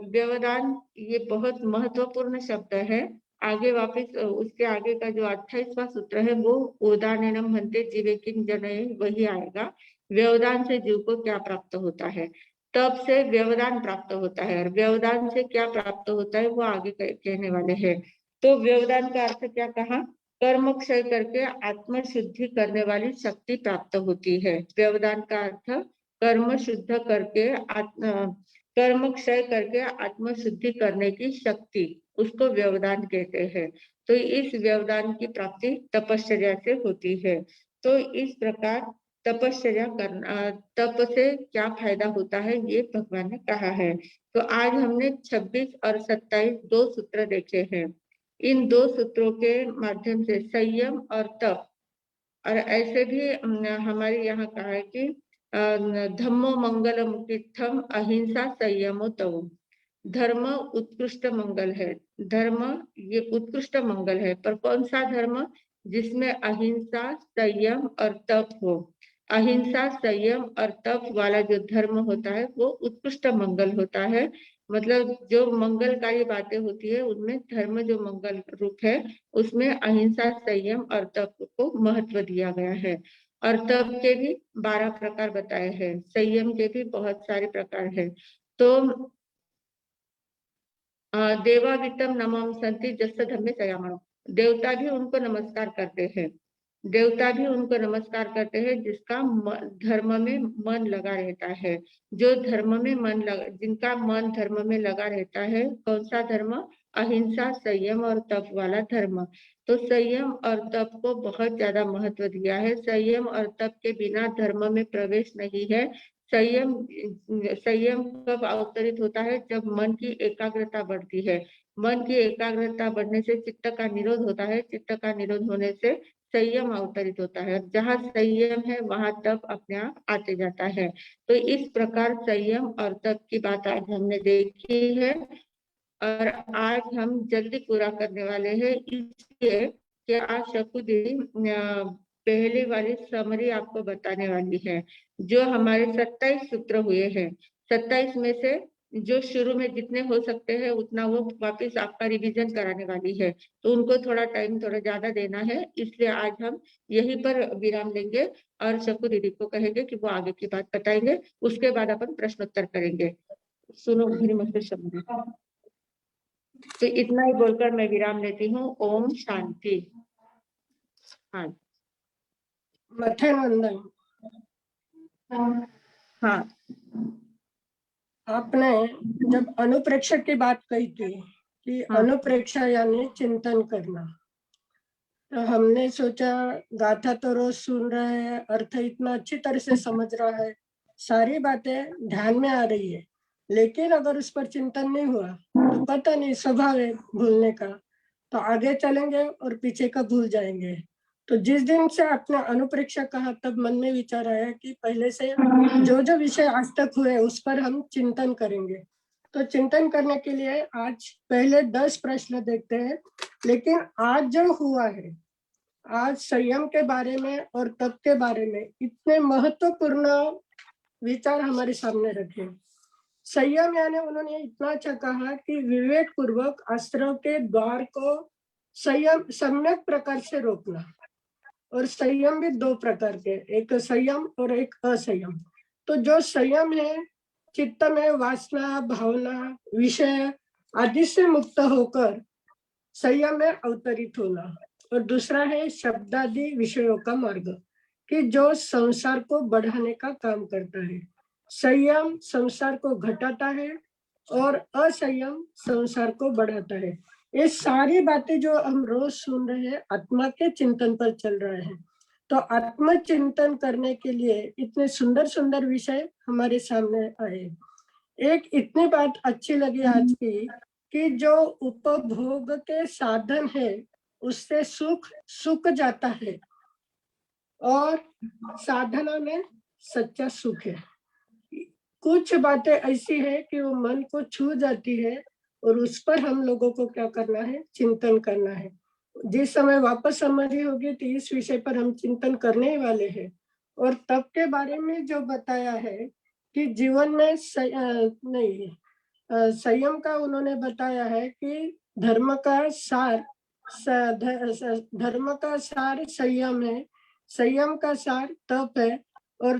व्यवधान ये बहुत महत्वपूर्ण शब्द है। आगे वापस उसके आगे का जो 28वां सूत्र है वो उदाहरणम हन्ते जीवेकिन जनये वही आएगा। व्यवधान से जीव को क्या प्राप्त होता है, तब से व्यवधान प्राप्त होता है, और व्यवधान से क्या प्राप्त होता है वो आगे कहने वाले हैं। तो व्यवधान का अर्थ क्या कहा, कर्म क्षय करके आत्म शुद्धि करने वाली शक्ति प्राप्त होती है। व्यवधान का अर्थ कर्म शुद्ध करके कर्म क्षय करके आत्म शुद्धि करने की शक्ति, उसको व्यवधान कहते हैं। तो इस व्यवधान की प्राप्ति तपश्चर्या से होती है। तो इस प्रकार तपश्चर्या करना, तप से क्या फायदा होता है ये भगवान ने कहा है। तो आज हमने 26 और 27 दो सूत्र देखे हैं। इन दो सूत्रों के माध्यम से संयम और तप, और ऐसे भी हमारे यहाँ कहा है कि धम्मो मंगल मुक्तित्थम अहिंसा संयमो तव। धर्म उत्कृष्ट मंगल है, धर्म ये उत्कृष्ट मंगल है, पर कौन सा धर्म, जिसमें अहिंसा संयम और तप हो। अहिंसा संयम और तप वाला जो धर्म होता है वो उत्कृष्ट मंगल होता है। मतलब जो मंगलकारी बातें होती है उनमें धर्म जो मंगल रूप है उसमें अहिंसा संयम और तप को महत्व दिया गया है। और तप के भी 12 प्रकार बताए हैं, संयम के भी बहुत सारे प्रकार हैं। तो देवावितम नमम संति जस धम्मे संयमः, देवता भी उनको नमस्कार करते हैं, देवता भी उनको नमस्कार करते हैं जिसका धर्म में मन लगा रहता है। जो धर्म में जिनका मन धर्म में लगा रहता है, कौन सा धर्म, अहिंसा संयम और तप वाला धर्म। तो संयम और तप को बहुत ज्यादा महत्व दिया है। संयम और तप के बिना धर्म में प्रवेश नहीं है। संयम संयम कब अवतरित होता है, जब मन की एकाग्रता बढ़ती है। मन की एकाग्रता बढ़ने से चित्त का निरोध होता है, चित्त का निरोध होने से संयम अवतरित होता है। जहाँ संयम है वहां तप अपने आप आते जाता है। तो इस प्रकार संयम और तप की बात आज हमने देखी है, और आज हम जल्दी पूरा करने वाले हैं, इसलिए कि आज शकु दीदी पहले वाली समरी आपको बताने वाली है। जो हमारे 27 सूत्र हुए हैं, 27 में से जो शुरू में जितने हो सकते हैं उतना वो वापस आपका रिवीजन कराने वाली है। तो उनको थोड़ा टाइम थोड़ा ज्यादा देना है, इसलिए आज हम यहीं पर विराम लेंगे और शकु दीदी को कहेंगे कि वो आगे की बात बताएंगे। उसके बाद अपन प्रश्नोत्तर करेंगे। सुनो मेरी मत समझे। तो इतना ही बोलकर मैं विराम लेती हूँ। ओम शांति। हाँ मथे नंदन, हाँ आपने जब अनुप्रेक्षा की बात कही थी कि हाँ अनुप्रेक्षा यानी चिंतन करना, तो हमने सोचा गाथा तो रोज सुन रहे हैं, अर्थ इतना अच्छी तरह से समझ रहा है, सारी बातें ध्यान में आ रही है, लेकिन अगर उस पर चिंतन नहीं हुआ तो पता नहीं, स्वभाव है भूलने का, तो आगे चलेंगे और पीछे का भूल जाएंगे। तो जिस दिन से आपने अनुप्रेक्षा कहा तब मन में विचार आया कि पहले से जो जो विषय आज तक हुए उस पर हम चिंतन करेंगे। तो चिंतन करने के लिए आज पहले 10 प्रश्न देखते हैं, लेकिन आज जो हुआ है, आज संयम के बारे में और तप के बारे में इतने महत्वपूर्ण विचार हमारे सामने रखे। संयम यानी उन्होंने इतना अच्छा कहा कि विवेक पूर्वक अस्त्रों के द्वार को संयम सम्यक प्रकार से रोकना। और संयम भी 2 प्रकार के, एक संयम और एक असंयम। तो जो संयम है, चित्त में वासना भावना विषय आदि से मुक्त होकर संयम में अवतरित होना, और दूसरा है शब्दादि विषयों का मार्ग, कि जो संसार को बढ़ाने का काम करता है। संयम संसार को घटाता है और असंयम संसार को बढ़ाता है। ये सारी बातें जो हम रोज सुन रहे हैं आत्मा के चिंतन पर चल रहे हैं। तो आत्म चिंतन करने के लिए इतने सुंदर सुंदर विषय हमारे सामने आए। एक इतनी बात अच्छी लगी आज की कि जो उपभोग के साधन है उससे सुख सुख जाता है, और साधना में सच्चा सुख है। कुछ बातें ऐसी है कि वो मन को छू जाती है, और उस पर हम लोगों को क्या करना है, चिंतन करना है। जिस समय वापस समझी होगी तो इस विषय पर हम चिंतन करने ही वाले हैं। और तप के बारे में जो बताया है कि जीवन में संयम का उन्होंने बताया है कि धर्म का सार धर्म का सार संयम है, संयम का सार तप है, और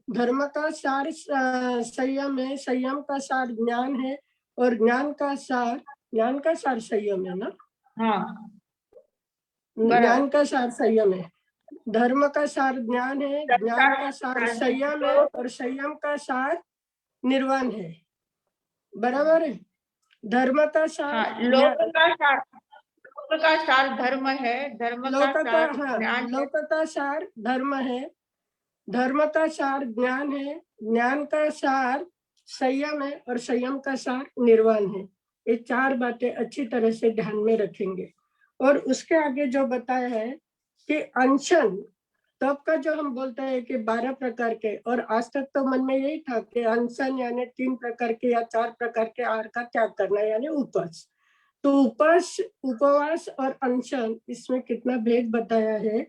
धर्म का सार संयम है, संयम का सार ज्ञान है, और ज्ञान का सार संयम है ना। हाँ ज्ञान का सार संयम है, धर्म का सार ज्ञान है, ज्ञान का सार संयम है, और संयम का सार निर्वाण है। बराबर है। धर्म का सार हाँ, लोक का सार धर्म है, धर्म का लोक का सार ज्ञान है। लोक का सार धर्म है, धर्म का सार ज्ञान है, ज्ञान का सार संयम है, और संयम का सार निर्वाण है। ये चार बातें अच्छी तरह से ध्यान में रखेंगे। और उसके आगे जो बताया है कि अनशन तप का जो हम बोलते हैं कि 12 प्रकार के, और आज तक तो मन में यही था कि अनशन यानी 3 प्रकार के या 4 प्रकार के आहार का त्याग करना यानी उपवास। तो उपवास और अनशन, इसमें कितना भेद बताया है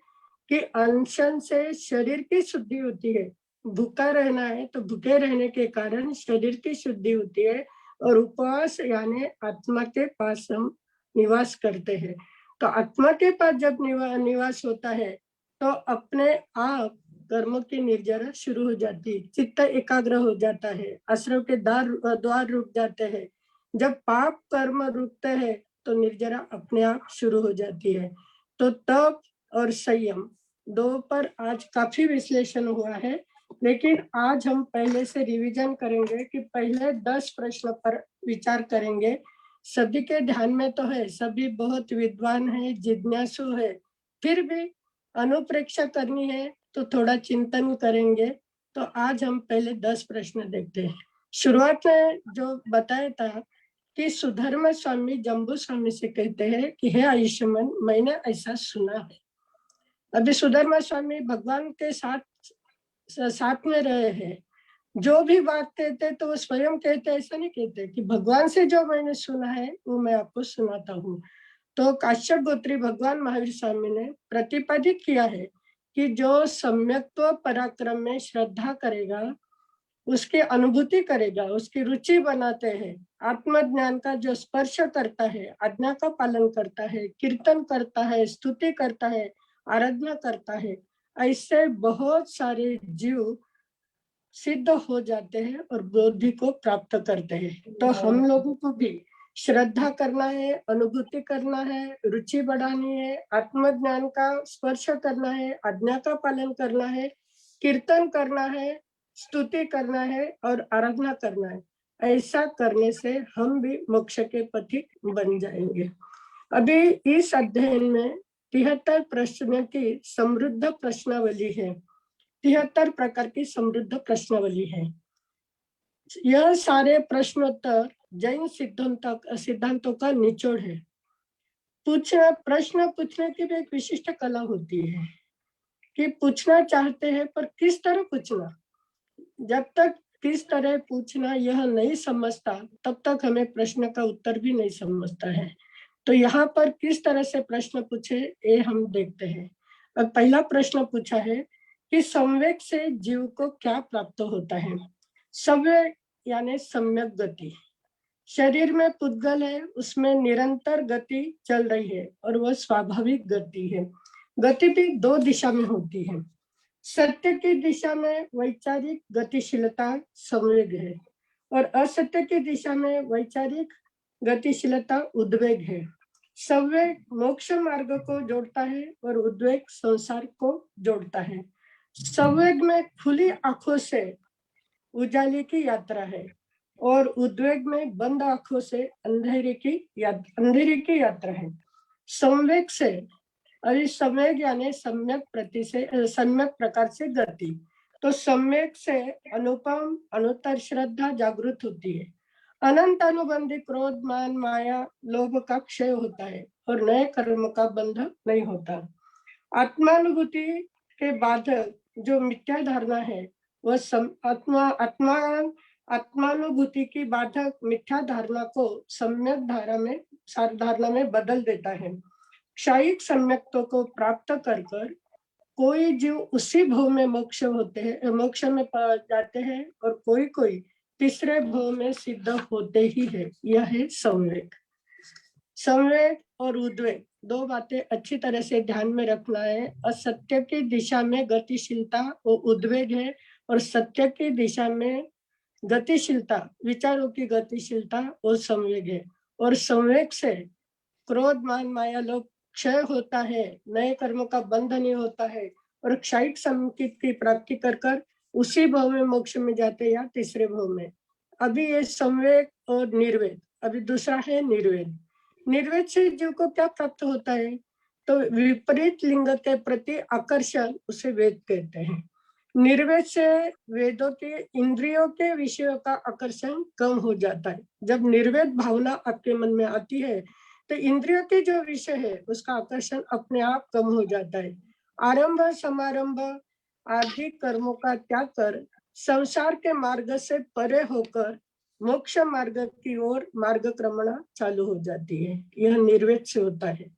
कि अनशन से शरीर की शुद्धि होती है, भूखा रहना है तो भूखे रहने के कारण शरीर की शुद्धि होती है, और उपवास यानी आत्मा के पास हम निवास करते हैं। तो आत्मा के पास जब निवास होता है तो अपने आप कर्मों की निर्जरा शुरू हो जाती है, चित्त एकाग्र हो जाता है, आश्रम के द्वार रुक जाते हैं। जब पाप कर्म रुकते हैं तो निर्जरा अपने आप शुरू हो जाती है। तो तप और संयम दो पर आज काफी विश्लेषण हुआ है, लेकिन आज हम पहले से रिवीजन करेंगे कि पहले 10 प्रश्न पर विचार करेंगे। सभी के ध्यान में तो है, सभी बहुत विद्वान है, जिज्ञासु है, फिर भी अनुप्रेक्षा करनी है तो थोड़ा चिंतन करेंगे। तो आज हम पहले 10 प्रश्न देखते हैं। शुरुआत में जो बताया था कि सुधर्म स्वामी जम्बू स्वामी से कहते हैं कि हे आयुष्मान, मैंने ऐसा सुना है। अभी सुधर्म स्वामी भगवान के साथ में रहे हैं, जो भी बात कहते तो वो स्वयं कहते, ऐसा नहीं कहते कि भगवान से जो मैंने सुना है वो मैं आपको सुनाता हूँ। तो काश्यप गोत्री भगवान महावीर स्वामी ने प्रतिपादित किया है कि जो सम्यक्त्व पराक्रम में श्रद्धा करेगा, उसकी अनुभूति करेगा, उसकी रुचि बनाते हैं, आत्मज्ञान का जो स्पर्श करता है, आज्ञा का पालन करता है, कीर्तन करता है, स्तुति करता है, आराधना करता है, ऐसे बहुत सारे जीव सिद्ध हो जाते हैं और बुद्धि को प्राप्त करते हैं। तो हम लोगों को भी श्रद्धा करना है, अनुभूति करना है, रुचि बढ़ानी है, आत्मज्ञान का स्पर्श करना है, आज्ञा का पालन करना है, कीर्तन करना है, स्तुति करना है और आराधना करना है। ऐसा करने से हम भी मोक्ष के पथिक बन जाएंगे। अभी इस अध्ययन में 73 प्रश्न की समृद्ध प्रश्नावली है, 73 प्रकार की समृद्ध प्रश्नावली है। यह सारे प्रश्नोत्तर जैन सिद्धांतों का निचोड़ है। प्रश्न पूछने की भी एक विशिष्ट कला होती है कि पूछना चाहते हैं पर किस तरह पूछना। जब तक किस तरह पूछना यह नहीं समझता तब तक हमें प्रश्न का उत्तर भी नहीं समझता है। तो यहाँ पर किस तरह से प्रश्न पूछे ये हम देखते हैं। अब पहला प्रश्न पूछा है कि संवेग से जीव को क्या प्राप्त होता है। संवेग यानी सम्यक गति। शरीर में पुद्गल है, उसमें निरंतर गति चल रही है और वह स्वाभाविक गति है। गति भी 2 दिशा में होती है। सत्य की दिशा में वैचारिक गतिशीलता संवेग है और असत्य की दिशा में वैचारिक गतिशीलता उद्वेग है। संवेग मोक्ष मार्ग को जोड़ता है और उद्वेग संसार को जोड़ता है। संवेग में खुली आंखों से उजाले की यात्रा है और उद्वेग में बंद आंखों से अंधेरे की यात्रा है। संवेग से संवेग यानी सम्यक प्रकार से गति। तो सम्यक से अनुपम अनुत्तर श्रद्धा जागृत होती है। अनंत अनुबंधी क्रोध मान माया लोभ का क्षय होता है और नए कर्म का बंध नहीं होता। आत्मानुभूति के बाधक जो मिथ्या धारणा है वह आत्मानुभूति की बाधक मिथ्या धारणा को सम्यक धारणा में बदल देता है। क्षयिक सम्यक्त्व को प्राप्त कर कोई जीव उसी भव में मोक्ष में जाते हैं और कोई तीसरे भव में सिद्ध होते ही है। यह है संवेग। संवेग और उद्वेग दो बातें अच्छी तरह से ध्यान में रखना है। असत्य की दिशा में गतिशीलता वो उद्वेग है, और सत्य की दिशा में गतिशीलता, विचारों की गतिशीलता वो संवेग है। और संवेग से क्रोध मान माया लोभ क्षय होता है, नए कर्मों का बंध नहीं होता है, और क्षयिक संकित की प्राप्ति कर कर उसी भाव में मोक्ष में जाते या तीसरे भाव में। अभी ये संवेग और निर्वेद, अभी दूसरा है निर्वेद। निर्वेद से जीव को क्या प्राप्त होता है? तो विपरीत लिंग के प्रति आकर्षण, उसे वेद कहते हैं। निर्वेद से वेदों के इंद्रियों के विषयों का आकर्षण कम हो जाता है। जब निर्वेद भावना आपके मन में आती है तो इंद्रियों के जो विषय है उसका आकर्षण अपने आप कम हो जाता है। आरंभ समारंभ आदि कर्मों का त्याग कर संसार के मार्ग से परे होकर मोक्ष मार्ग की ओर मार्गक्रमण चालू हो जाती है। यह निर्वेद से होता है।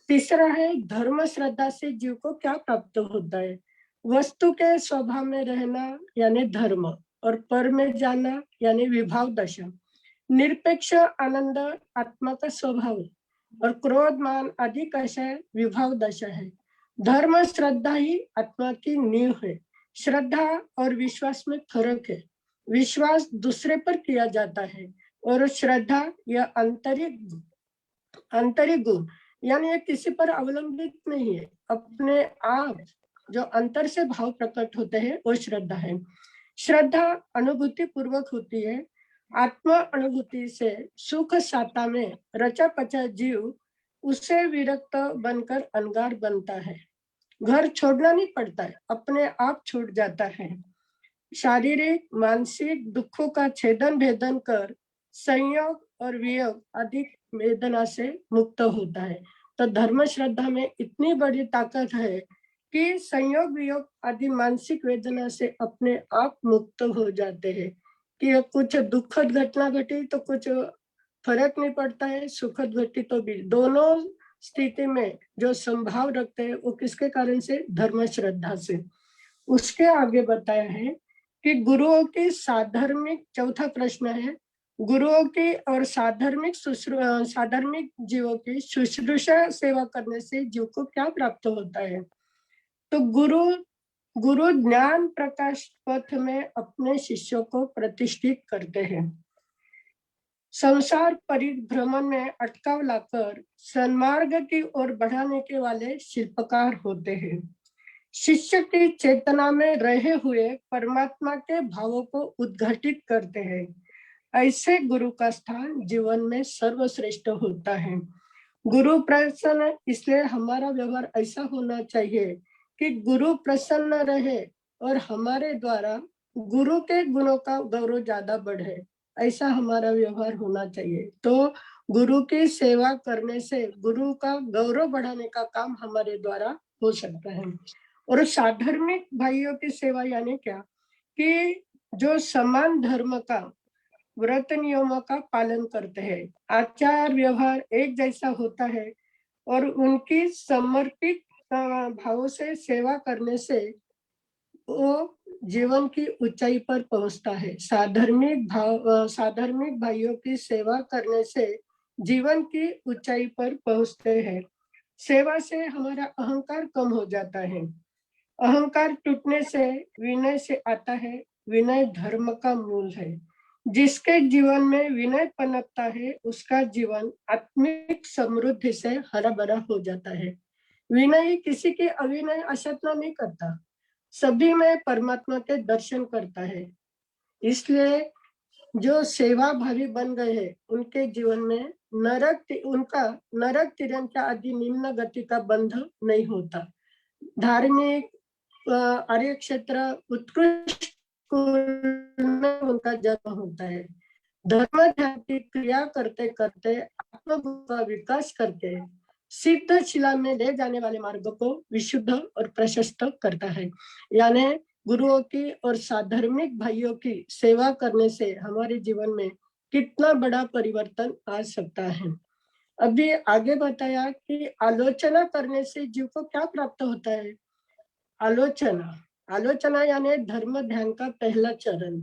तीसरा है धर्म श्रद्धा से जीव को क्या प्राप्त होता है? वस्तु के स्वभाव में रहना यानी धर्म, और पर में जाना यानी विभाव दशा। निरपेक्ष आनंद आत्मा का स्वभाव है, और क्रोध मान आदि कैसा है? विभाव दशा है। धर्म श्रद्धा ही आत्मा की नींव है। श्रद्धा और विश्वास में फर्क है। विश्वास दूसरे पर किया जाता है, और श्रद्धा यह आंतरिक गुण, यानी ये किसी पर अवलंबित नहीं है, अपने आप जो अंतर से भाव प्रकट होते हैं वो श्रद्धा है। श्रद्धा अनुभूति पूर्वक होती है। आत्म अनुभूति से सुख साता में रचा पचा जीव उससे विरक्त बनकर अंगार बनता है। घर छोड़ना नहीं पड़ता है, अपने आप छूट जाता है। शारीरिक मानसिक दुखों का छेदन भेदन कर संयोग और वियोग आदि वेदना से मुक्त होता है। तो धर्म श्रद्धा में इतनी बड़ी ताकत है कि संयोग वियोग आदि मानसिक वेदना से अपने आप मुक्त हो जाते हैं। कि कुछ दुखद घटना घटी तो कुछ फर्क नहीं पड़ता है, सुखद घटी तो भी, दोनों स्थिति में जो संभाव रखते हैं वो किसके कारण से? धर्म श्रद्धा से। उसके आगे बताया है कि गुरुओं की साधर्मिक, चौथा प्रश्न है, गुरुओं की और साधर्मिक जीवों की शुश्रूषा सेवा करने से जीव को क्या प्राप्त होता है? तो गुरु ज्ञान प्रकाश पथ में अपने शिष्यों को प्रतिष्ठित करते हैं। संसार परिभ्रमण में अटकाव लाकर सन्मार्ग की ओर बढ़ाने के वाले शिल्पकार होते हैं। शिष्य की चेतना में रहे हुए परमात्मा के भावों को उद्घाटित करते हैं। ऐसे गुरु का स्थान जीवन में सर्वश्रेष्ठ होता है। गुरु प्रसन्न, इसलिए हमारा व्यवहार ऐसा होना चाहिए कि गुरु प्रसन्न रहे और हमारे द्वारा गुरु के गुणों का गौरव ज्यादा बढ़े, ऐसा हमारा व्यवहार होना चाहिए। तो गुरु की सेवा करने से गुरु का गौरव बढ़ाने का काम हमारे द्वारा हो सकता है। और साधर्मिक भाइयों की सेवा यानी क्या? कि जो समान धर्म का व्रत नियमों का पालन करते हैं, आचार व्यवहार एक जैसा होता है, और उनकी समर्पित भाव से सेवा करने से वो जीवन की ऊंचाई पर पहुंचता है। साधर्मिक भाइयों की सेवा करने से जीवन की ऊंचाई पर पहुंचते हैं। सेवा से हमारा अहंकार कम हो जाता है। अहंकार टूटने से विनय से आता है। विनय धर्म का मूल है। जिसके जीवन में विनय पनपता है उसका जीवन आत्मिक समृद्धि से हरा भरा हो जाता है। विनय किसी की अविनय आशा नहीं करता, सभी में परमात्मा के दर्शन करता है। इसलिए जो सेवा भावी बन गए हैं उनके जीवन में उनका नरक तिरंग आदि निम्न गति का बंध नहीं होता। धार्मिक आर्य क्षेत्र उत्कृष्ट में उनका जन्म होता है। धर्म ध्यान की क्रिया करते करते आत्मबुद्धि का विकास करके सिद्ध शिला में ले जाने वाले मार्ग को विशुद्ध और प्रशस्त करता है। यानी गुरुओं की और साधर्मिक भाइयों की सेवा करने से हमारे जीवन में कितना बड़ा परिवर्तन आ सकता है। अभी आगे बताया कि आलोचना करने से जीव को क्या प्राप्त होता है। आलोचना यानी धर्म ध्यान का पहला चरण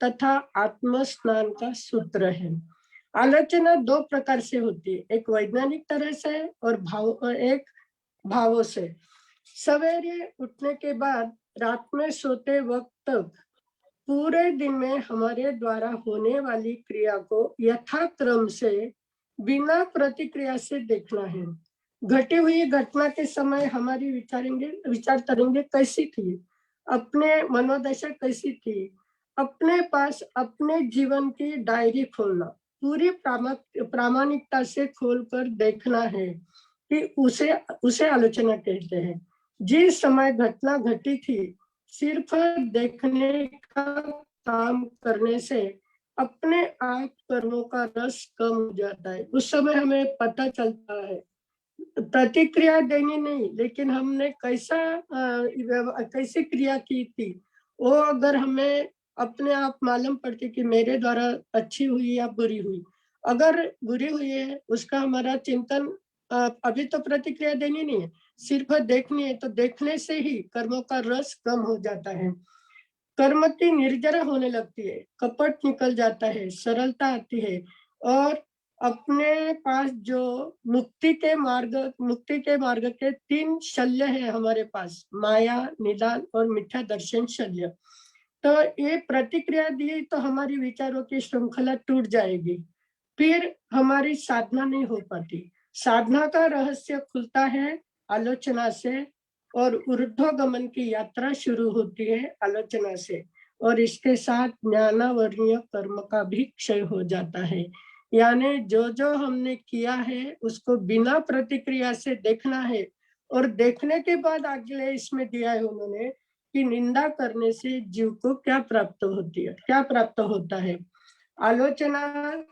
तथा आत्म स्नान का सूत्र है। आलोचना दो प्रकार से होती है, एक वैज्ञानिक तरह से और एक भावों से। सवेरे उठने के बाद रात में सोते वक्त तक पूरे दिन में हमारे द्वारा होने वाली क्रिया को यथाक्रम से बिना प्रतिक्रिया से देखना है। घटी हुई घटना के समय हमारी विचार तरंगे कैसी थी, अपने मनोदशा कैसी थी, अपने पास अपने जीवन की डायरी खोलना, पूरी प्रामाणिकता से खोलकर देखना है कि उसे उसे आलोचना कहते हैं। जिस समय घटना घटी थी सिर्फ देखने का काम करने से अपने आप कर्मों का रस कम हो जाता है। उस समय हमें पता चलता है, प्रतिक्रिया देनी नहीं, लेकिन हमने कैसी क्रिया की थी वो अगर हमें अपने आप मालूम पड़ती कि मेरे द्वारा अच्छी हुई या बुरी हुई। अगर बुरी हुई है उसका हमारा चिंतन, अभी तो प्रतिक्रिया देनी नहीं है, सिर्फ देखनी है, तो देखने से ही कर्मों का रस कम हो जाता है, कर्म की निर्जरा होने लगती है, कपट निकल जाता है, सरलता आती है और अपने पास जो मुक्ति के मार्ग के 3 शल्य है हमारे पास, माया, निदान और मिथ्या दर्शन शल्य। तो ये प्रतिक्रिया दी तो हमारी विचारों की श्रृंखला टूट जाएगी, फिर हमारी साधना नहीं हो पाती। साधना का रहस्य खुलता है आलोचना से और ऊर्ध्वगमन की यात्रा शुरू होती है आलोचना से, और इसके साथ ज्ञानावरणीय कर्म का भी क्षय हो जाता है। यानी जो जो हमने किया है उसको बिना प्रतिक्रिया से देखना है, और देखने के बाद अगले इसमें दिया है उन्होंने कि निंदा करने से जीव को क्या प्राप्त होती है, क्या प्राप्त होता है। आलोचना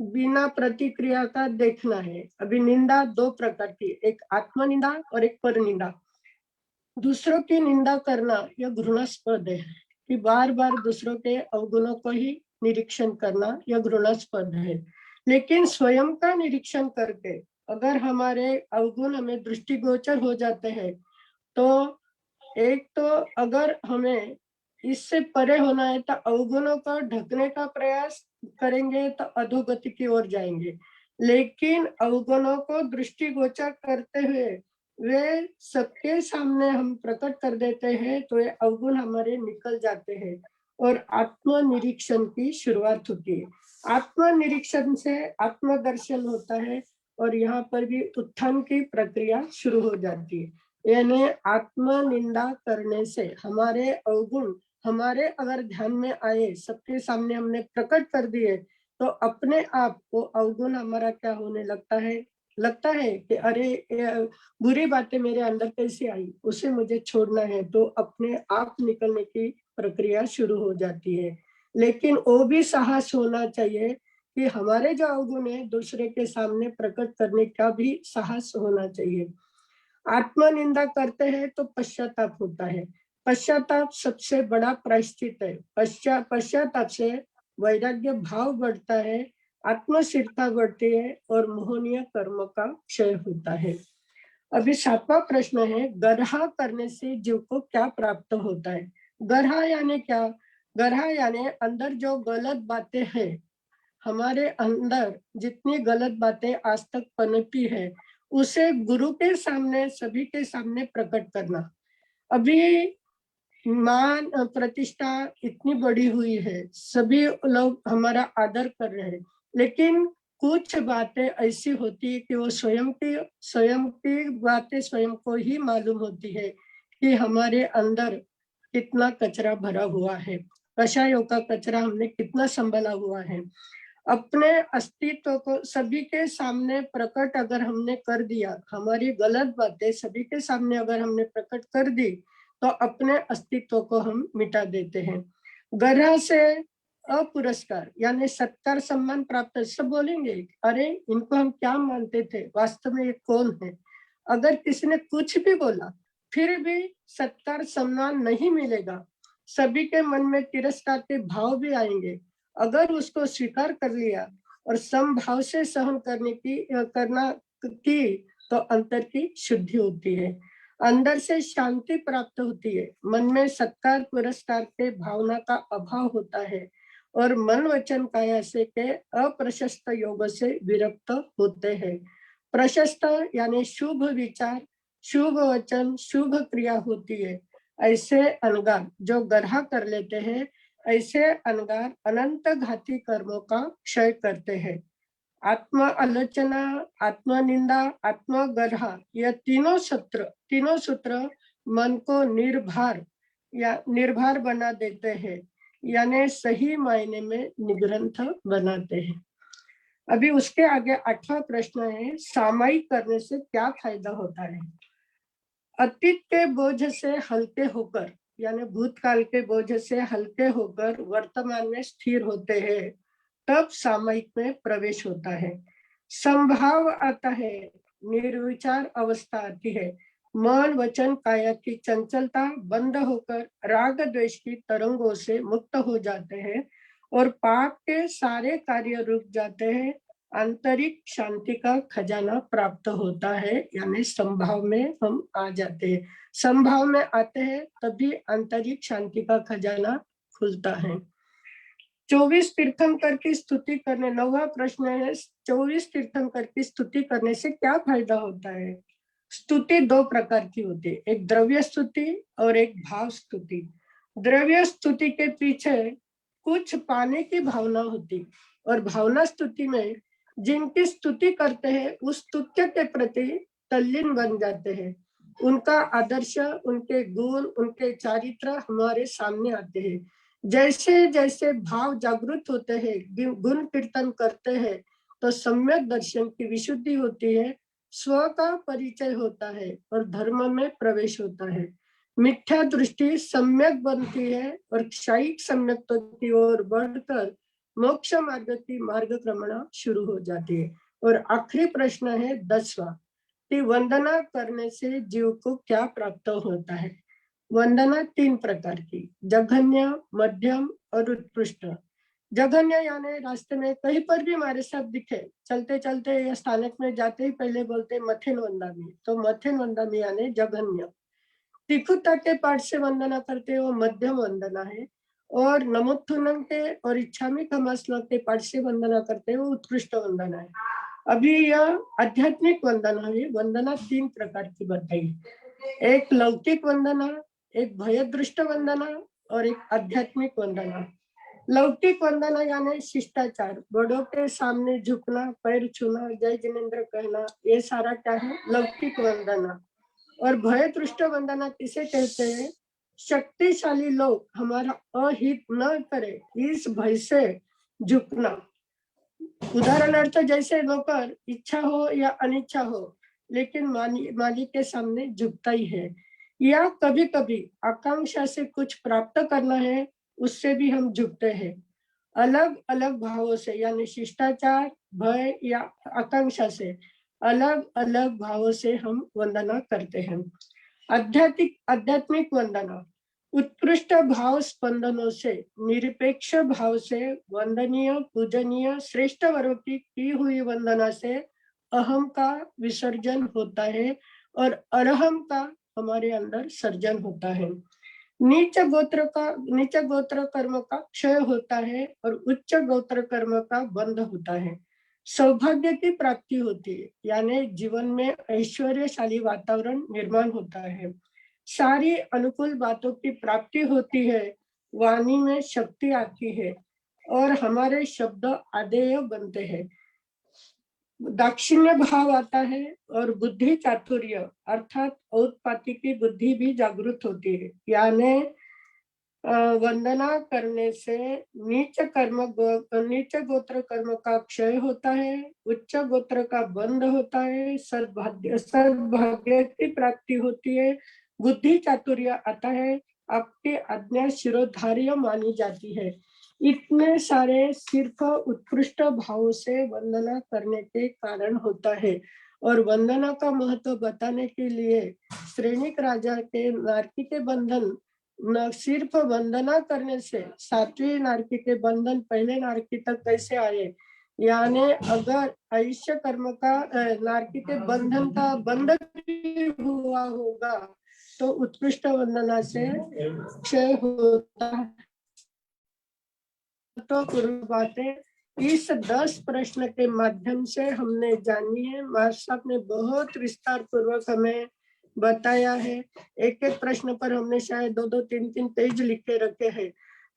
बिना प्रतिक्रिया का देखना है। अभी निंदा दो प्रकार की, एक आत्मनिंदा और एक परनिंदा। दूसरों की निंदा करना यह घृणास्पद है, कि बार बार दूसरों के अवगुणों को ही निरीक्षण करना यह घृणास्पद है। लेकिन स्वयं का निरीक्षण करके अगर हमारे अवगुण हमें दृष्टिगोचर हो जाते हैं, तो एक तो अगर हमें इससे परे होना है तो अवगुणों को ढकने का प्रयास करेंगे तो अधोगति की ओर जाएंगे, लेकिन अवगुणों को दृष्टिगोचर करते हुए वे सबके सामने हम प्रकट कर देते हैं तो ये अवगुण हमारे निकल जाते हैं और आत्मनिरीक्षण की शुरुआत होती है। आत्मनिरीक्षण से आत्मदर्शन होता है और यहाँ पर भी उत्थान की प्रक्रिया शुरू हो जाती है। यानी आत्मनिंदा करने से हमारे अवगुण हमारे अगर ध्यान में आए, सबके सामने हमने प्रकट कर दिए, तो अपने आप वो अवगुण हमारा क्या होने लगता है कि अरे बुरी बातें मेरे अंदर कैसे आई, उसे मुझे छोड़ना है, तो अपने आप निकलने की प्रक्रिया शुरू हो जाती है। लेकिन वो भी साहस होना चाहिए कि हमारे जो अवगुण है दूसरे के सामने प्रकट करने का भी साहस होना चाहिए। आत्मनिंदा करते हैं तो पश्चाताप होता है। पश्चाताप सबसे बड़ा प्रायश्चित है। पश्चाताप से वैराग्य भाव बढ़ता है, आत्मस्थिरता बढ़ती है और मोहनीय कर्म का क्षय होता है। अभी 7वां प्रश्न है, गर्हा करने से जीव को क्या प्राप्त होता है। गर्हा यानी क्या? गर्हा यानी अंदर जो गलत बातें हैं, हमारे अंदर जितनी गलत बातें आज तक पनपी है उसे गुरु के सामने, सभी के सामने प्रकट करना। अभी मान प्रतिष्ठा इतनी बड़ी हुई है, सभी लोग हमारा आदर कर रहे हैं, लेकिन कुछ बातें ऐसी होती है कि वो स्वयं की बातें स्वयं को ही मालूम होती है कि हमारे अंदर कितना कचरा भरा हुआ है, कषायों का कचरा हमने कितना संभाला हुआ है। अपने अस्तित्व को सभी के सामने प्रकट अगर हमने कर दिया, हमारी गलत बातें सभी के सामने अगर हमने प्रकट कर दी, तो अपने अस्तित्व को हम मिटा देते हैं। गर्ह से अपुरस्कार यानी सत्कार सम्मान प्राप्त, सब बोलेंगे अरे इनको हम क्या मानते थे, वास्तव में ये कौन है। अगर किसी ने कुछ भी बोला फिर भी सत्कार सम्मान नहीं मिलेगा, सभी के मन में तिरस्कार के भाव भी आएंगे। अगर उसको स्वीकार कर लिया और समभाव से सहन करना की, तो अंतर की शुद्धि होती है, अंदर से शांति प्राप्त होती है, मन में सत्कार पुरस्कार के भावना का अभाव होता है और मन वचन काया से के अप्रशस्त योग से विरक्त होते हैं। प्रशस्त यानी शुभ विचार, शुभ वचन, शुभ क्रिया होती है। ऐसे अनगार जो ग्रह कर लेते हैं, ऐसे अनगार अनंत घाती कर्मों का क्षय करते हैं। आत्म आलोचना, आत्मनिंदा, आत्मग्रह, यह तीनों सूत्र मन को निर्भर बना देते हैं, यानी सही मायने में निग्रंथ बनाते हैं। अभी उसके आगे 8वां प्रश्न है, सामायिक करने से क्या फायदा होता है। अतीत के बोझ से हल्के होकर, यानी भूतकाल के बोझ से हल्के होकर वर्तमान में स्थिर होते हैं, तब सामायिक में प्रवेश होता है। संभाव आता है, निर्विचार अवस्था आती है, मन वचन काया की चंचलता बंद होकर राग द्वेष की तरंगों से मुक्त हो जाते हैं और पाप के सारे कार्य रुक जाते हैं। आंतरिक शांति का खजाना प्राप्त होता है, यानी संभाव में हम आ जाते हैं। संभाव में आते हैं तभी आंतरिक शांति का खजाना खुलता है। 24 तीर्थंकर की स्तुति करने, 9वां प्रश्न है, 24 तीर्थंकर की स्तुति करने से क्या फायदा होता है। स्तुति 2 प्रकार की होती है, एक द्रव्य स्तुति और एक भाव स्तुति। द्रव्य स्तुति के पीछे कुछ पाने की भावना होती, और भावना स्तुति में जिनकी स्तुति करते हैं उस स्तुत्य के प्रति तल्लीन बन जाते हैं। उनका आदर्श, उनके गुण, उनके चारित्र हमारे सामने आते हैं। जैसे जैसे भाव जागृत होते हैं, गुण कीर्तन करते हैं, तो सम्यक दर्शन की विशुद्धि होती है, स्व का परिचय होता है और धर्म में प्रवेश होता है। मिथ्या दृष्टि सम्यक बनती है और क्षयिक सम्यक की ओर बढ़कर मोक्ष मार्ग की मार्गक्रमणा शुरू हो जाती है। और आखिरी प्रश्न है 10वां कि वंदना करने से जीव को क्या प्राप्त होता है। वंदना 3 प्रकार की, जघन्य, मध्यम और उत्कृष्ट। जघन्य यानी रास्ते में कहीं पर भी हमारे साथ दिखे, चलते चलते या स्थानक में जाते ही पहले बोलते मथिन वंदामी, तो मथिन वंदामी यानी जघन्य। तिखुता के पाठ से वंदना करते हो मध्यम वंदना है, और नमोत्थुनम के और इच्छामी कमासना के पाठ से वंदना करते हो उत्कृष्ट वंदना है। अभी यह आध्यात्मिक वंदना है। वंदना 3 प्रकार की बताई, एक लौकिक वंदना, एक भयदृष्ट वंदना और एक आध्यात्मिक वंदना। लौकिक वंदना यानी शिष्टाचार, बड़ों के सामने झुकना, पैर छूना, जय जिनेन्द्र कहना, ये सारा क्या है, लौकिक वंदना। और भयदृष्ट वंदना किसे कहते हैं, शक्तिशाली लोग हमारा अहित न करे इस भय से झुकना। उदाहरणार्थ जैसे नौकर इच्छा हो या अनिच्छा हो लेकिन मालिक के सामने झुकता ही है, या कभी कभी आकांक्षा से कुछ प्राप्त करना है उससे भी हम झुकते हैं। अलग अलग भावों से, यानी शिष्टाचार, भय या आकांक्षा से अलग अलग भावों से हम वंदना करते हैं। आध्यात्मिक वंदना उत्कृष्ट भाव स्पंदनों से, निरपेक्ष भाव से वंदनीय, पूजनीय, श्रेष्ठ वर्ग की हुई वंदना से अहम का विसर्जन होता है और अरहम का हमारे अंदर सर्जन होता है। नीच गोत्र कर्म का क्षय होता है और उच्च गोत्र कर्म का बंध होता है। सौभाग्य की प्राप्ति होती है, यानी जीवन में ऐश्वर्यशाली वातावरण निर्माण होता है। सारी अनुकूल बातों की प्राप्ति होती है, वाणी में शक्ति आती है और हमारे शब्द आदेय बनते हैं। दाक्षिण्य भाव आता है और बुद्धि चातुर्य अर्थात औत्पाती की बुद्धि भी जागृत होती है, यानी वंदना करने से नीच गोत्र कर्म का क्षय होता है, उच्च गोत्र का बंध होता है, सद्भाग्य की प्राप्ति होती है, बुद्धि चातुर्य आता है, आपकी आज्ञा शिरोधार्य मानी जाती है। इतने सारे सिर्फ उत्कृष्ट भाव से वंदना करने के कारण होता है। और वंदना का महत्व बताने के लिए श्रेणिक राजा के नारकी के बंधन न सिर्फ वंदना करने से 7वीं नारकी के बंधन पहले नारकी तक कैसे आए, यानी अगर आयुष्य कर्म का नारकी के बंधन का बंध हुआ होगा तो उत्कृष्ट वंदना से क्षय होता है। महत्वपूर्ण बातें इस 10 प्रश्न के माध्यम से हमने जानी है। महाराज साहब ने बहुत विस्तार पूर्वक हमें बताया है। एक एक प्रश्न पर हमने शायद 2-2, 3-3 पेज लिख के रखे हैं।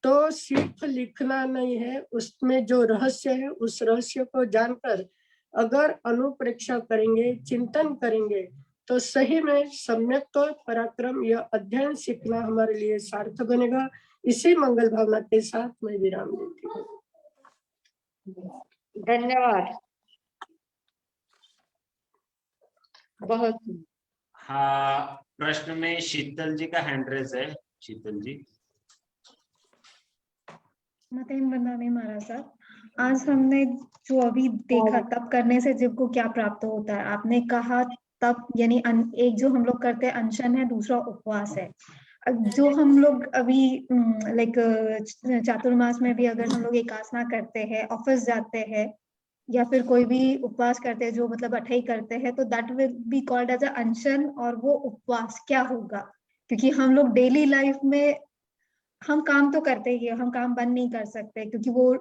तो सिर्फ लिखना नहीं है, उसमें जो रहस्य है उस रहस्य को जानकर अगर अनुप्रेक्षा करेंगे, चिंतन करेंगे, तो सही में सम्यक तो पराक्रम यह अध्ययन सीखना हमारे लिए सार्थक बनेगा। इसी मंगल भावना के साथ मैं विराम देती हूँ। धन्यवाद। बहुत हाँ, प्रश्न में शीतल जी का हैंड रेज है। शीतल जी। मतेन वंदना महाराज साहब, आज हमने जो अभी देखा तप करने से जीव को क्या प्राप्त होता है, आपने कहा तप यानी एक जो हम लोग करते हैं अनशन है, दूसरा उपवास है। जो हम लोग अभी लाइक चातुर्मास में भी अगर हम लोग एकासना करते हैं, ऑफिस जाते हैं या फिर कोई भी उपवास करते हैं, जो मतलब अठई करते हैं, तो that will be called as a अनशन। और वो उपवास क्या होगा? क्योंकि हम लोग डेली लाइफ में हम काम तो करते ही है, हम काम बंद नहीं कर सकते, क्योंकि वो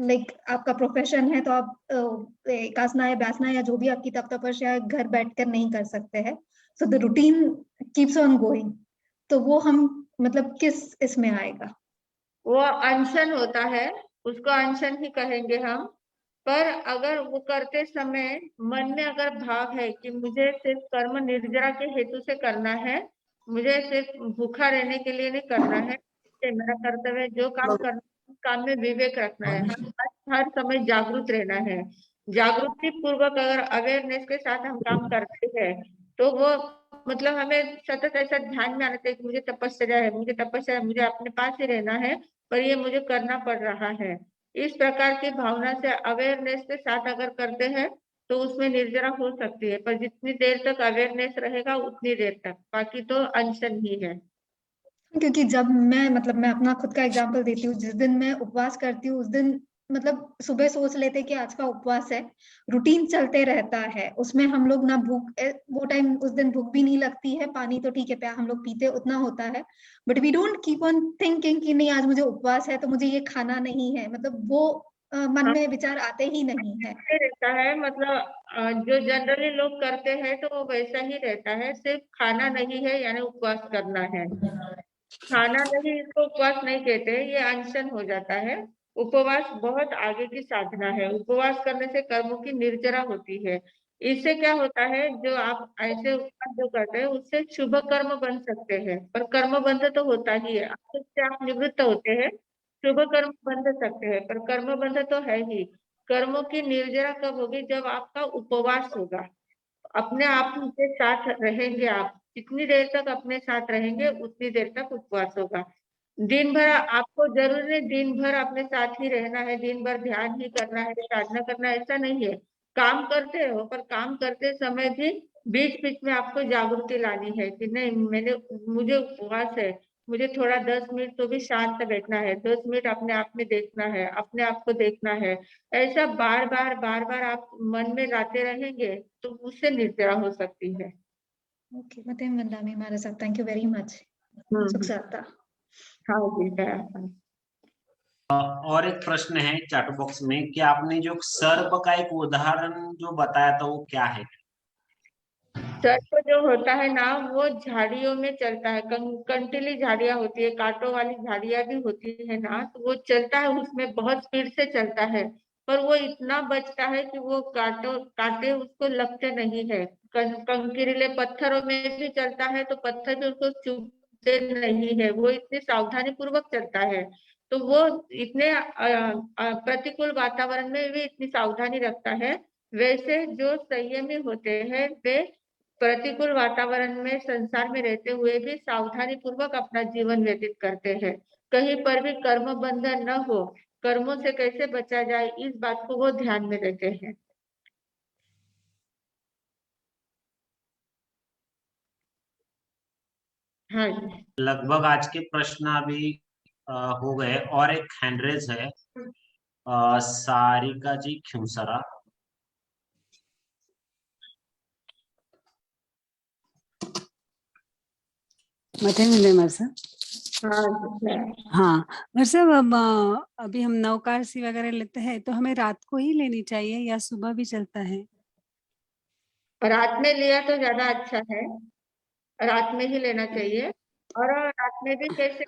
लाइक आपका प्रोफेशन है, तो आप एकासना या व्यासना या जो भी आपकी तप तपस्या घर बैठकर नहीं कर सकते हैं। So the routine keeps on going. तो वो हम मतलब किस इसमें आएगा? वो अनशन होता है, उसको अनशन ही कहेंगे हम। पर अगर वो करते समय मन में अगर भाव है कि मुझे सिर्फ कर्म निर्जरा के हेतु से करना है, मुझे सिर्फ भूखा रहने के लिए नहीं करना है, ये मेरा कर्तव्य है, जो काम करना है उस काम में विवेक रखना है, हर समय जागरूक रहना है। जागरूकता पूर्वक अगर अवेयरनेस के साथ हम काम करते हैं, तो वो मतलब हमें सतत ऐसा ध्यान में आना चाहिए कि मुझे तपस्या है, मुझे तपस्या है, मुझे अपने पास ही रहना है, पर ये मुझे करना पड़ रहा है। इस प्रकार की भावना से अवेयरनेस के साथ अगर करते हैं तो उसमें निर्जरा हो सकती है, पर जितनी देर तक अवेयरनेस रहेगा उतनी देर तक, बाकी तो अनशन ही है। क्योंकि जब मैं मतलब मैं अपना खुद का एग्जांपल देती हूँ, जिस दिन मैं उपवास करती हूँ उस दिन मतलब सुबह सोच लेते कि आज का उपवास है, रूटीन चलते रहता है, उसमें हम लोग ना भूख वो टाइम उस दिन भूख भी नहीं लगती है, पानी तो ठीक है प्या हम लोग पीते उतना होता है, but we don't keep on thinking कि नहीं आज मुझे उपवास है तो मुझे ये खाना नहीं है, मतलब वो मन में विचार आते ही नहीं है। रहता है मतलब जो जनरली लोग करते हैं तो वो वैसा ही रहता है, सिर्फ खाना नहीं है यानी उपवास करना है। खाना नहीं, इसको उपवास नहीं कहते, ये अनशन हो जाता है। उपवास बहुत आगे की साधना है। उपवास करने से कर्मों की निर्जरा होती है। इससे क्या होता है, जो आप ऐसे उपवास जो करते हैं उससे शुभ कर्म बन सकते हैं, पर कर्म बंध तो होता ही है, उससे आप निवृत्त होते हैं, शुभ कर्म बंध सकते हैं, पर कर्म बंध तो है ही। कर्मों की निर्जरा कब होगी? जब आपका उपवास होगा, अपने आप के साथ रहेंगे। आप जितनी देर तक अपने साथ रहेंगे उतनी देर तक उपवास होगा। दिन भर आपको जरूर नहीं दिन भर अपने साथ ही रहना है, दिन भर ध्यान ही करना है, साधना करना है, ऐसा नहीं है। काम करते हो, पर काम करते समय भी बीच बीच में आपको जागृति लानी है कि नहीं मुझे उपवास है, मुझे थोड़ा 10 मिनट तो भी शांत बैठना है, 10 मिनट अपने आप में देखना है, अपने आप को देखना है। ऐसा बार बार आप मन में लाते रहेंगे तो उससे निर्जरा हो सकती है। ओके, मतेन वंदना महाराज साहब, थैंक यू वेरी मच। सुख शांता। हाँ जी, दया। और एक प्रश्न है चैट बॉक्स में कि आपने जो सर्प का एक उदाहरण जो बताया था वो क्या है? सर्प जो होता है ना, वो झाड़ियों में चलता है, कंटीली झाड़ियां होती है, कांटों वाली झाड़ियां भी होती है ना, तो वो चलता है, उसमें बहुत स्पीड से चलता है, पर वो इतना बचता है कि वो कांटे उसको लगते नहीं है। कंकीले पत्थरों में भी चलता है तो पत्थर भी उसको चुभते नहीं है, वो इतनी सावधानी पूर्वक चलता है। तो वो इतने प्रतिकूल वातावरण में भी इतनी सावधानी रखता है। वैसे जो संयमी होते हैं वे प्रतिकूल वातावरण में संसार में रहते हुए भी सावधानी पूर्वक अपना जीवन व्यतीत करते हैं। कहीं पर भी कर्म बंधन न हो, कर्मों से कैसे बचा जाए, इस बात को वो ध्यान में रखते हैं। हाँ जी। लगभग आज के प्रश्न अभी हो गए। और एक हैंडरेज है सारिका जी खिमसरा। मतेन विनय मार साहब, हाँ जी, हाँ और सब अब अभी हम नवकारसी वगैरह लेते हैं तो हमें रात को ही लेनी चाहिए या सुबह भी चलता है? रात में लिया तो ज्यादा अच्छा है, रात में ही लेना चाहिए। और रात में भी कैसे,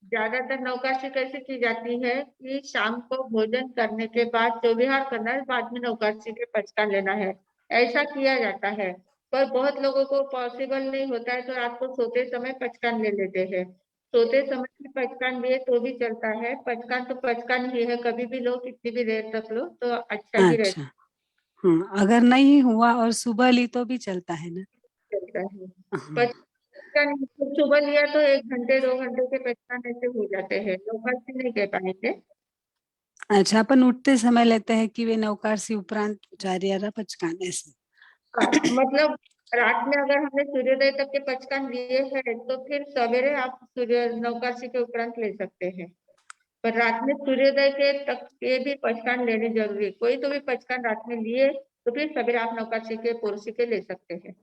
ज्यादातर नौकाशी कैसे की जाती है कि शाम को भोजन करने के बाद जो विहार करना है, बाद में नौकाशी के पचका लेना है, ऐसा किया जाता है। पर बहुत लोगों को पॉसिबल नहीं होता है, तो रात को सोते समय पचकान ले लेते हैं। सोते समय भी पचकान लिए तो भी चलता है, पचकान तो पचकान ही है, कभी भी लो, कितनी भी देर तक लो तो अच्छा ही अच्छा। अगर नहीं हुआ और सुबह ली तो भी चलता है ना? रहता है। हाँ। पचकान सुबह लिया तो 1 घंटे 2 घंटे के पचकान ऐसे हो जाते हैं, नौकाशी नहीं कह पाएंगे। अच्छा, अपन उठते समय लेते हैं कि वे नवकारसी उपरांत चार्यारा पचकान ऐसे? हाँ, मतलब रात में अगर हमने सूर्योदय तक के पचकान लिए हैं तो फिर सवेरे आप सूर्य नवकाशी के उपरांत ले सकते हैं। पर रात में सूर्योदय के तक के भी पचकान लेने जरूरी है। कोई तो भी पचकान रात में लिए तो फिर सवेरे आप नवकाशी के पोरसी के ले सकते हैं।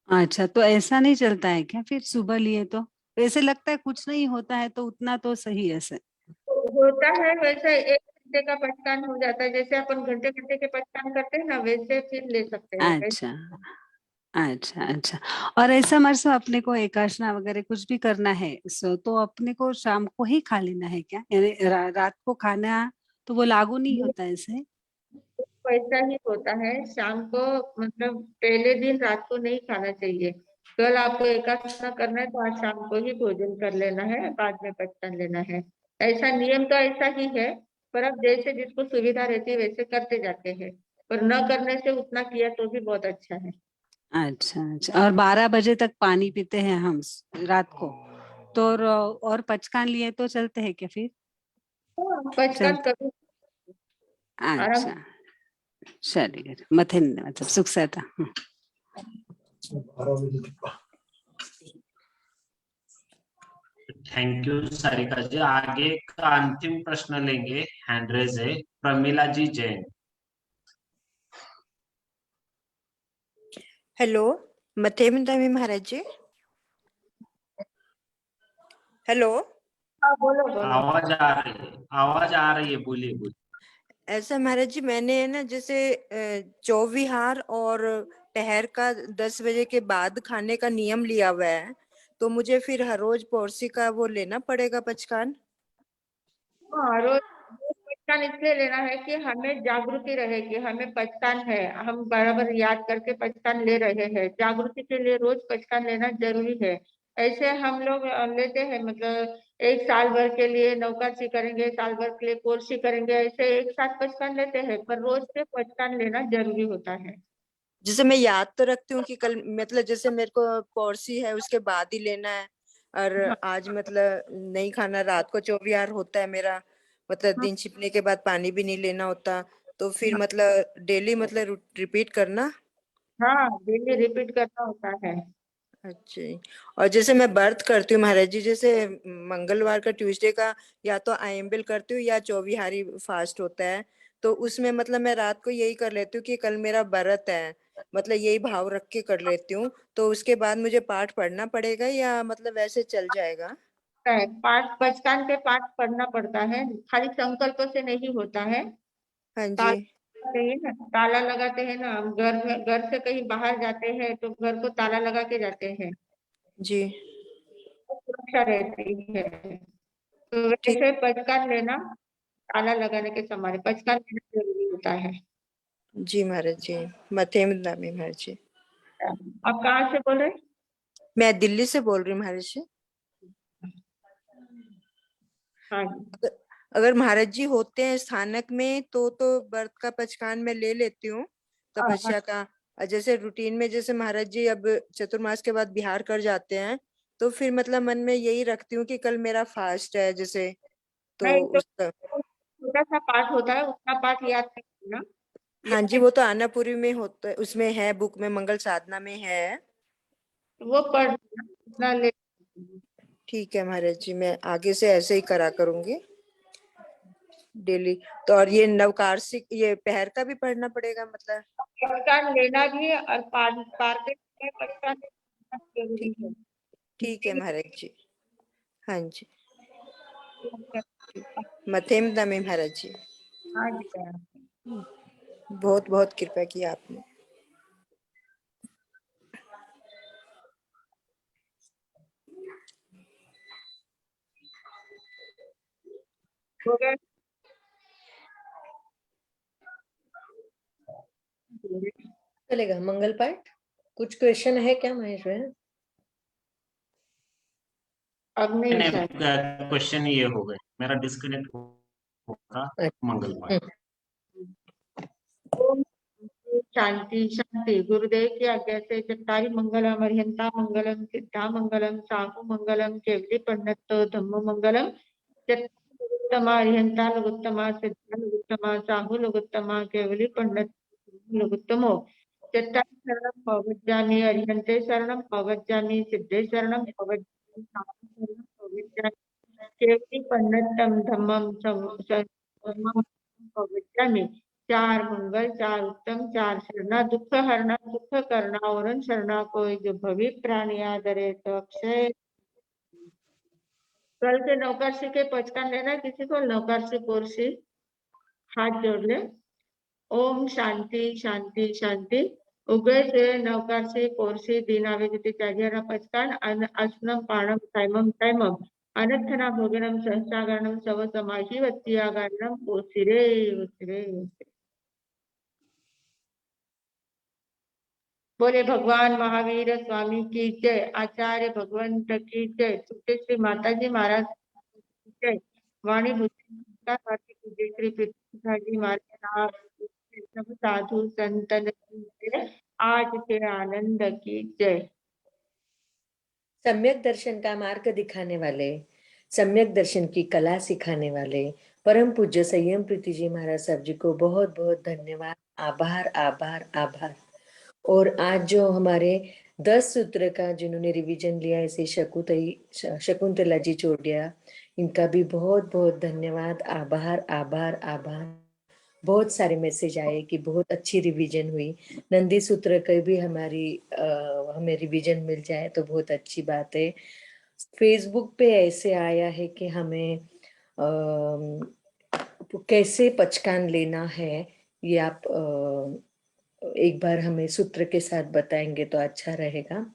अच्छा, तो ऐसा नहीं चलता है क्या फिर सुबह लिए तो? ऐसे लगता है कुछ नहीं होता है तो उतना तो सही है ऐसे। तो होता है वैसे, 1 घंटे का पचकान हो जाता है, जैसे अपन घंटे घंटे के पचकान करते हैं ना, वैसे फिर ले सकते हैं अच्छा अच्छा अच्छा। और ऐसा मरसो अपने को एकाशना वगैरह कुछ भी करना है तो अपने को शाम को ही खा लेना है क्या? यानी रात को खाना तो वो लागू नहीं होता ऐसे? वैसा ही होता है शाम को, मतलब पहले दिन रात को नहीं खाना चाहिए। कल आपको एकादशी करना है तो आज शाम को ही भोजन कर लेना है, बाद में पचकान लेना है। ऐसा नियम तो ऐसा ही है, पर अब जैसे जिसको सुविधा रहती है वैसे करते जाते हैं। पर न करने से उतना किया तो भी बहुत अच्छा है। अच्छा अच्छा। और 12 बजे तक पानी पीते हैं हम रात को, तो और पचकान लिए तो चलते हैं क्या फिर? तो पचकान चलते। कभी आराम। अच्छा, चलिए मथिन मतलब सुख सहता। थैंक यू सारिका जी। आगे का अंतिम प्रश्न लेंगे, हैंड रेज है, प्रमिला जी जैन। हेलो, मथेमदामी महाराज जी। हेलो। हाँ, बोलो बोलो। आवाज आ रही है, आवाज आ रही है, बोलिए बोलिए। ऐसा महाराज जी, मैंने ना जैसे चौविहार और पहर का 10 बजे के बाद खाने का नियम लिया हुआ है, तो मुझे फिर हर रोज पौरसी का वो लेना पड़ेगा पचकान? हाँ, रोज रोज पहचान इसलिए लेना है कि हमें जागृति रहेगी, हमें पहचान है, हम बराबर याद करके पहचान ले रहे हैं। जागृति के लिए रोज पहचान लेना जरूरी है। ऐसे हम लोग लेते हैं, मतलब 1 साल भर के लिए नौकाशी करेंगे, साल भर के लिए कोर्सी करेंगे, ऐसे एक साथ पहचान लेते हैं, पर रोज से पहचान लेना जरूरी होता है। जैसे मैं याद तो रखती हूँ कि कल मतलब जैसे मेरे को पौरसी है उसके बाद ही लेना है, और हाँ, आज मतलब नहीं खाना, रात को चौविहार होता है मेरा, मतलब हाँ, दिन छिपने के बाद पानी भी नहीं लेना होता, तो फिर हाँ, मतलब डेली मतलब रिपीट करना। हाँ, डेली रिपीट करना होता है। अच्छा जी। और जैसे मैं व्रत करती हूँ महाराज जी, जैसे मंगलवार का ट्यूसडे का या तो आयम्बिल करती हूँ या चौविहारी फास्ट होता है, तो उसमें मतलब मैं रात को यही कर लेती हूँ कि कल मेरा व्रत है, मतलब यही भाव रख के कर लेती हूँ। तो उसके बाद मुझे पाठ पढ़ना पड़ेगा या मतलब वैसे चल जाएगा? है पाठ, पचकान के पाठ पढ़ना पड़ता है, खाली संकल्प से नहीं होता है। हाँ जी। ताला लगाते हैं ना, ताला लगाते हैं ना, हम घर में, घर से कहीं बाहर जाते हैं तो घर को ताला लगा के जाते हैं, जी। तो सुरक्षा रहती है। तो ठीक। वैसे पचकान लेना ताला लगाने के समान है, पचकान लेना जरूरी होता है। जी महाराज जी। मथे में महाराज जी। आप कहाँ से बोल रहे हैं? मैं दिल्ली से बोल रही हूँ महाराज जी। हाँ जी। अगर अगर महाराज जी होते हैं स्थानक में तो व्रत का पचकान मैं ले लेती हूँ, हाँ, हाँ, तपस्या का। और जैसे रूटीन में जैसे महाराज जी अब चतुर्मास के बाद बिहार कर जाते हैं, तो फिर मतलब मन में यही रखती हूँ कि कल मेरा फास्ट है जैसे, तो नहीं तो उसका। छोटा सा पाठ होता है, उतना पाठ याद करना। हाँ जी, याद वो तो आनापुरी में होता है, उसमें है, बुक में मंगल साधना में है। वो पढ़ उतना ले। ठीक है महाराज जी, मैं आगे से ऐसे ही करा करूंगी डेली। तो और ये नवकारसिक ये पहर का भी पढ़ना पड़ेगा मतलब? पचकान लेना भी है और पार पार के समय पचकान लेना जरूरी ठीक। है। ठीक है महाराज जी। हाँ जी, मथेम दमे महाराज जी, हाँ जी बहन। बहुत बहुत कृपा की आपने। हो गया? चलेगा मंगल पाठ। कुछ क्वेश्चन है क्या महेश भाई? अब नहीं सर। क्वेश्चन ये हो गए, मेरा डिस्कनेक्ट होगा मंगल पाठ। ओम शांति शांति। गुरुदेव की आज्ञा से चट्टारी मंगलम, अरिहंता मंगलम, सिद्धा मंगलम, साहु मंगलम, केवली पंडित धम्म मंगलम, लघुत्तमा अरिहंता लघुत्तमा, सिद्धा लघुत्तमा, साहु लघुत्तमा, केवली पंडित लघुत्तमो। चट्टारी शरणम पवज्जामि, अरिहंते शरणम पवज्जामि, सिद्धे शरणम पवज्जामि, साहु शरणम पवज्जामि, केवली पंडितम धम्मम सर्वम पवज्जामि। चार मंगल, चार उत्तम, चार शरणा, दुख हरना, सुख करना, और शरणा कोई जो भवी प्राणी आदरे तो अक्षय। कल के नौकरसी के पचकान लेना, किसी को नौकरसी कोरसी हाथ जोड़ ले। ओम शांति शांति शांति। उगे से नौकरसी कोरसी दीनावे जति त्यागेरा पचकान अश्नम पाणम तैमम तैमम अनर्थना भोगनम सहस्रागरणम सव समाही वत्तियागरणम ओसिरे ओसिरे। बोले भगवान महावीर स्वामी की जय, आचार्य भगवंत की जय, सुखदेव श्री माता जी महाराज की जय, वाणी भूषण की जय, श्री पृथ्वी महाराज सब साधु संतन की जय, आज के आनंद की जय। सम्यक दर्शन का मार्ग दिखाने वाले, सम्यक दर्शन की कला सिखाने वाले परम पूज्य संयम प्रीति जी महाराज साहब जी को बहुत बहुत धन्यवाद, आभार आभार आभार। और आज जो हमारे 10 सूत्र का जिन्होंने रिवीजन लिया, ऐसे शकुंतला जी चोटिया, इनका भी बहुत बहुत धन्यवाद, आभार आभार आभार। बहुत सारे मैसेज आए कि बहुत अच्छी रिवीजन हुई। नंदी सूत्र का भी हमें रिवीजन मिल जाए तो बहुत अच्छी बात है। फेसबुक पे ऐसे आया है कि हमें कैसे पचकान लेना है, ये आप एक बार हमें सूत्र के साथ बताएंगे तो अच्छा रहेगा।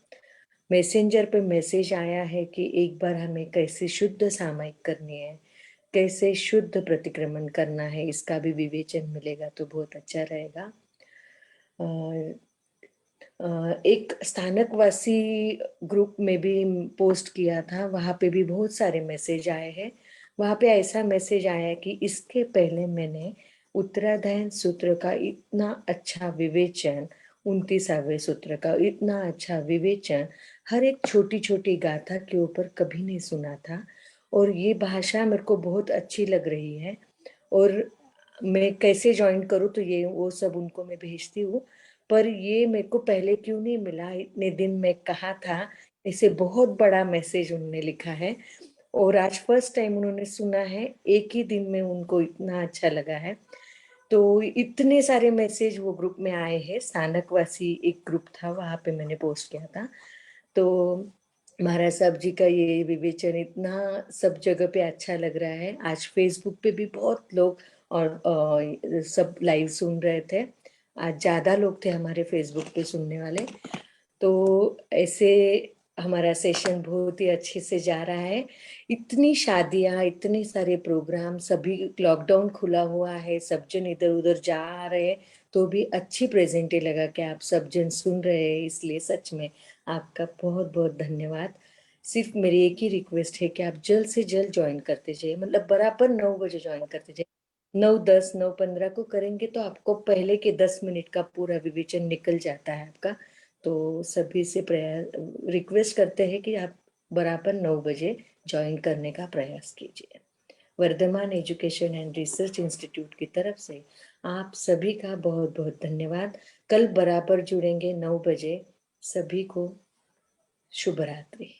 मैसेंजर पे मैसेज आया है कि एक बार हमें कैसे शुद्ध सामायिक करनी है, कैसे शुद्ध प्रतिक्रमण करना है, इसका भी विवेचन मिलेगा तो बहुत अच्छा रहेगा। एक स्थानकवासी ग्रुप में भी पोस्ट किया था, वहां पे भी बहुत सारे मैसेज आए हैं। वहां पे ऐसा मैसेज आया कि इसके पहले मैंने उत्तराधायन सूत्र का इतना अच्छा विवेचन, 29वें सूत्र का इतना अच्छा विवेचन हर एक छोटी छोटी गाथा के ऊपर कभी नहीं सुना था, और ये भाषा मेरे को बहुत अच्छी लग रही है। और मैं कैसे ज्वाइन करूँ तो ये वो सब उनको मैं भेजती हूँ, पर ये मेरे को पहले क्यों नहीं मिला, इतने दिन मैं कहा था। इसे बहुत बड़ा मैसेज उन्होंने लिखा है और आज फर्स्ट टाइम उन्होंने सुना है, एक ही दिन में उनको इतना अच्छा लगा है। तो इतने सारे मैसेज वो ग्रुप में आए हैं। स्थानकवासी एक ग्रुप था, वहां पे मैंने पोस्ट किया था। तो महाराज साहब जी का ये विवेचन इतना सब जगह पे अच्छा लग रहा है। आज फेसबुक पे भी बहुत लोग और सब लाइव सुन रहे थे। आज ज्यादा लोग थे हमारे फेसबुक पे सुनने वाले। तो ऐसे हमारा सेशन बहुत ही अच्छे से जा रहा है। इतनी शादियां, इतने सारे प्रोग्राम, सभी लॉकडाउन खुला हुआ है, सब जन इधर उधर जा रहे हैं, तो भी अच्छी प्रेजेंटी लगा कि आप सब जन सुन रहे हैं, इसलिए सच में आपका बहुत बहुत धन्यवाद। सिर्फ मेरी एक ही रिक्वेस्ट है कि आप जल्द से जल्द ज्वाइन करते जाइए, मतलब बराबर 9 बजे ज्वाइन करते जाइए। 9:10 9:15 को करेंगे तो आपको पहले के 10 मिनट का पूरा विवेचन निकल जाता है आपका। तो सभी से रिक्वेस्ट करते हैं कि आप बराबर 9 बजे ज्वाइन करने का प्रयास कीजिए। Vardhaman education and research institute की तरफ से आप सभी का बहुत बहुत धन्यवाद। कल बराबर जुड़ेंगे 9 बजे। सभी को शुभ रात्रि।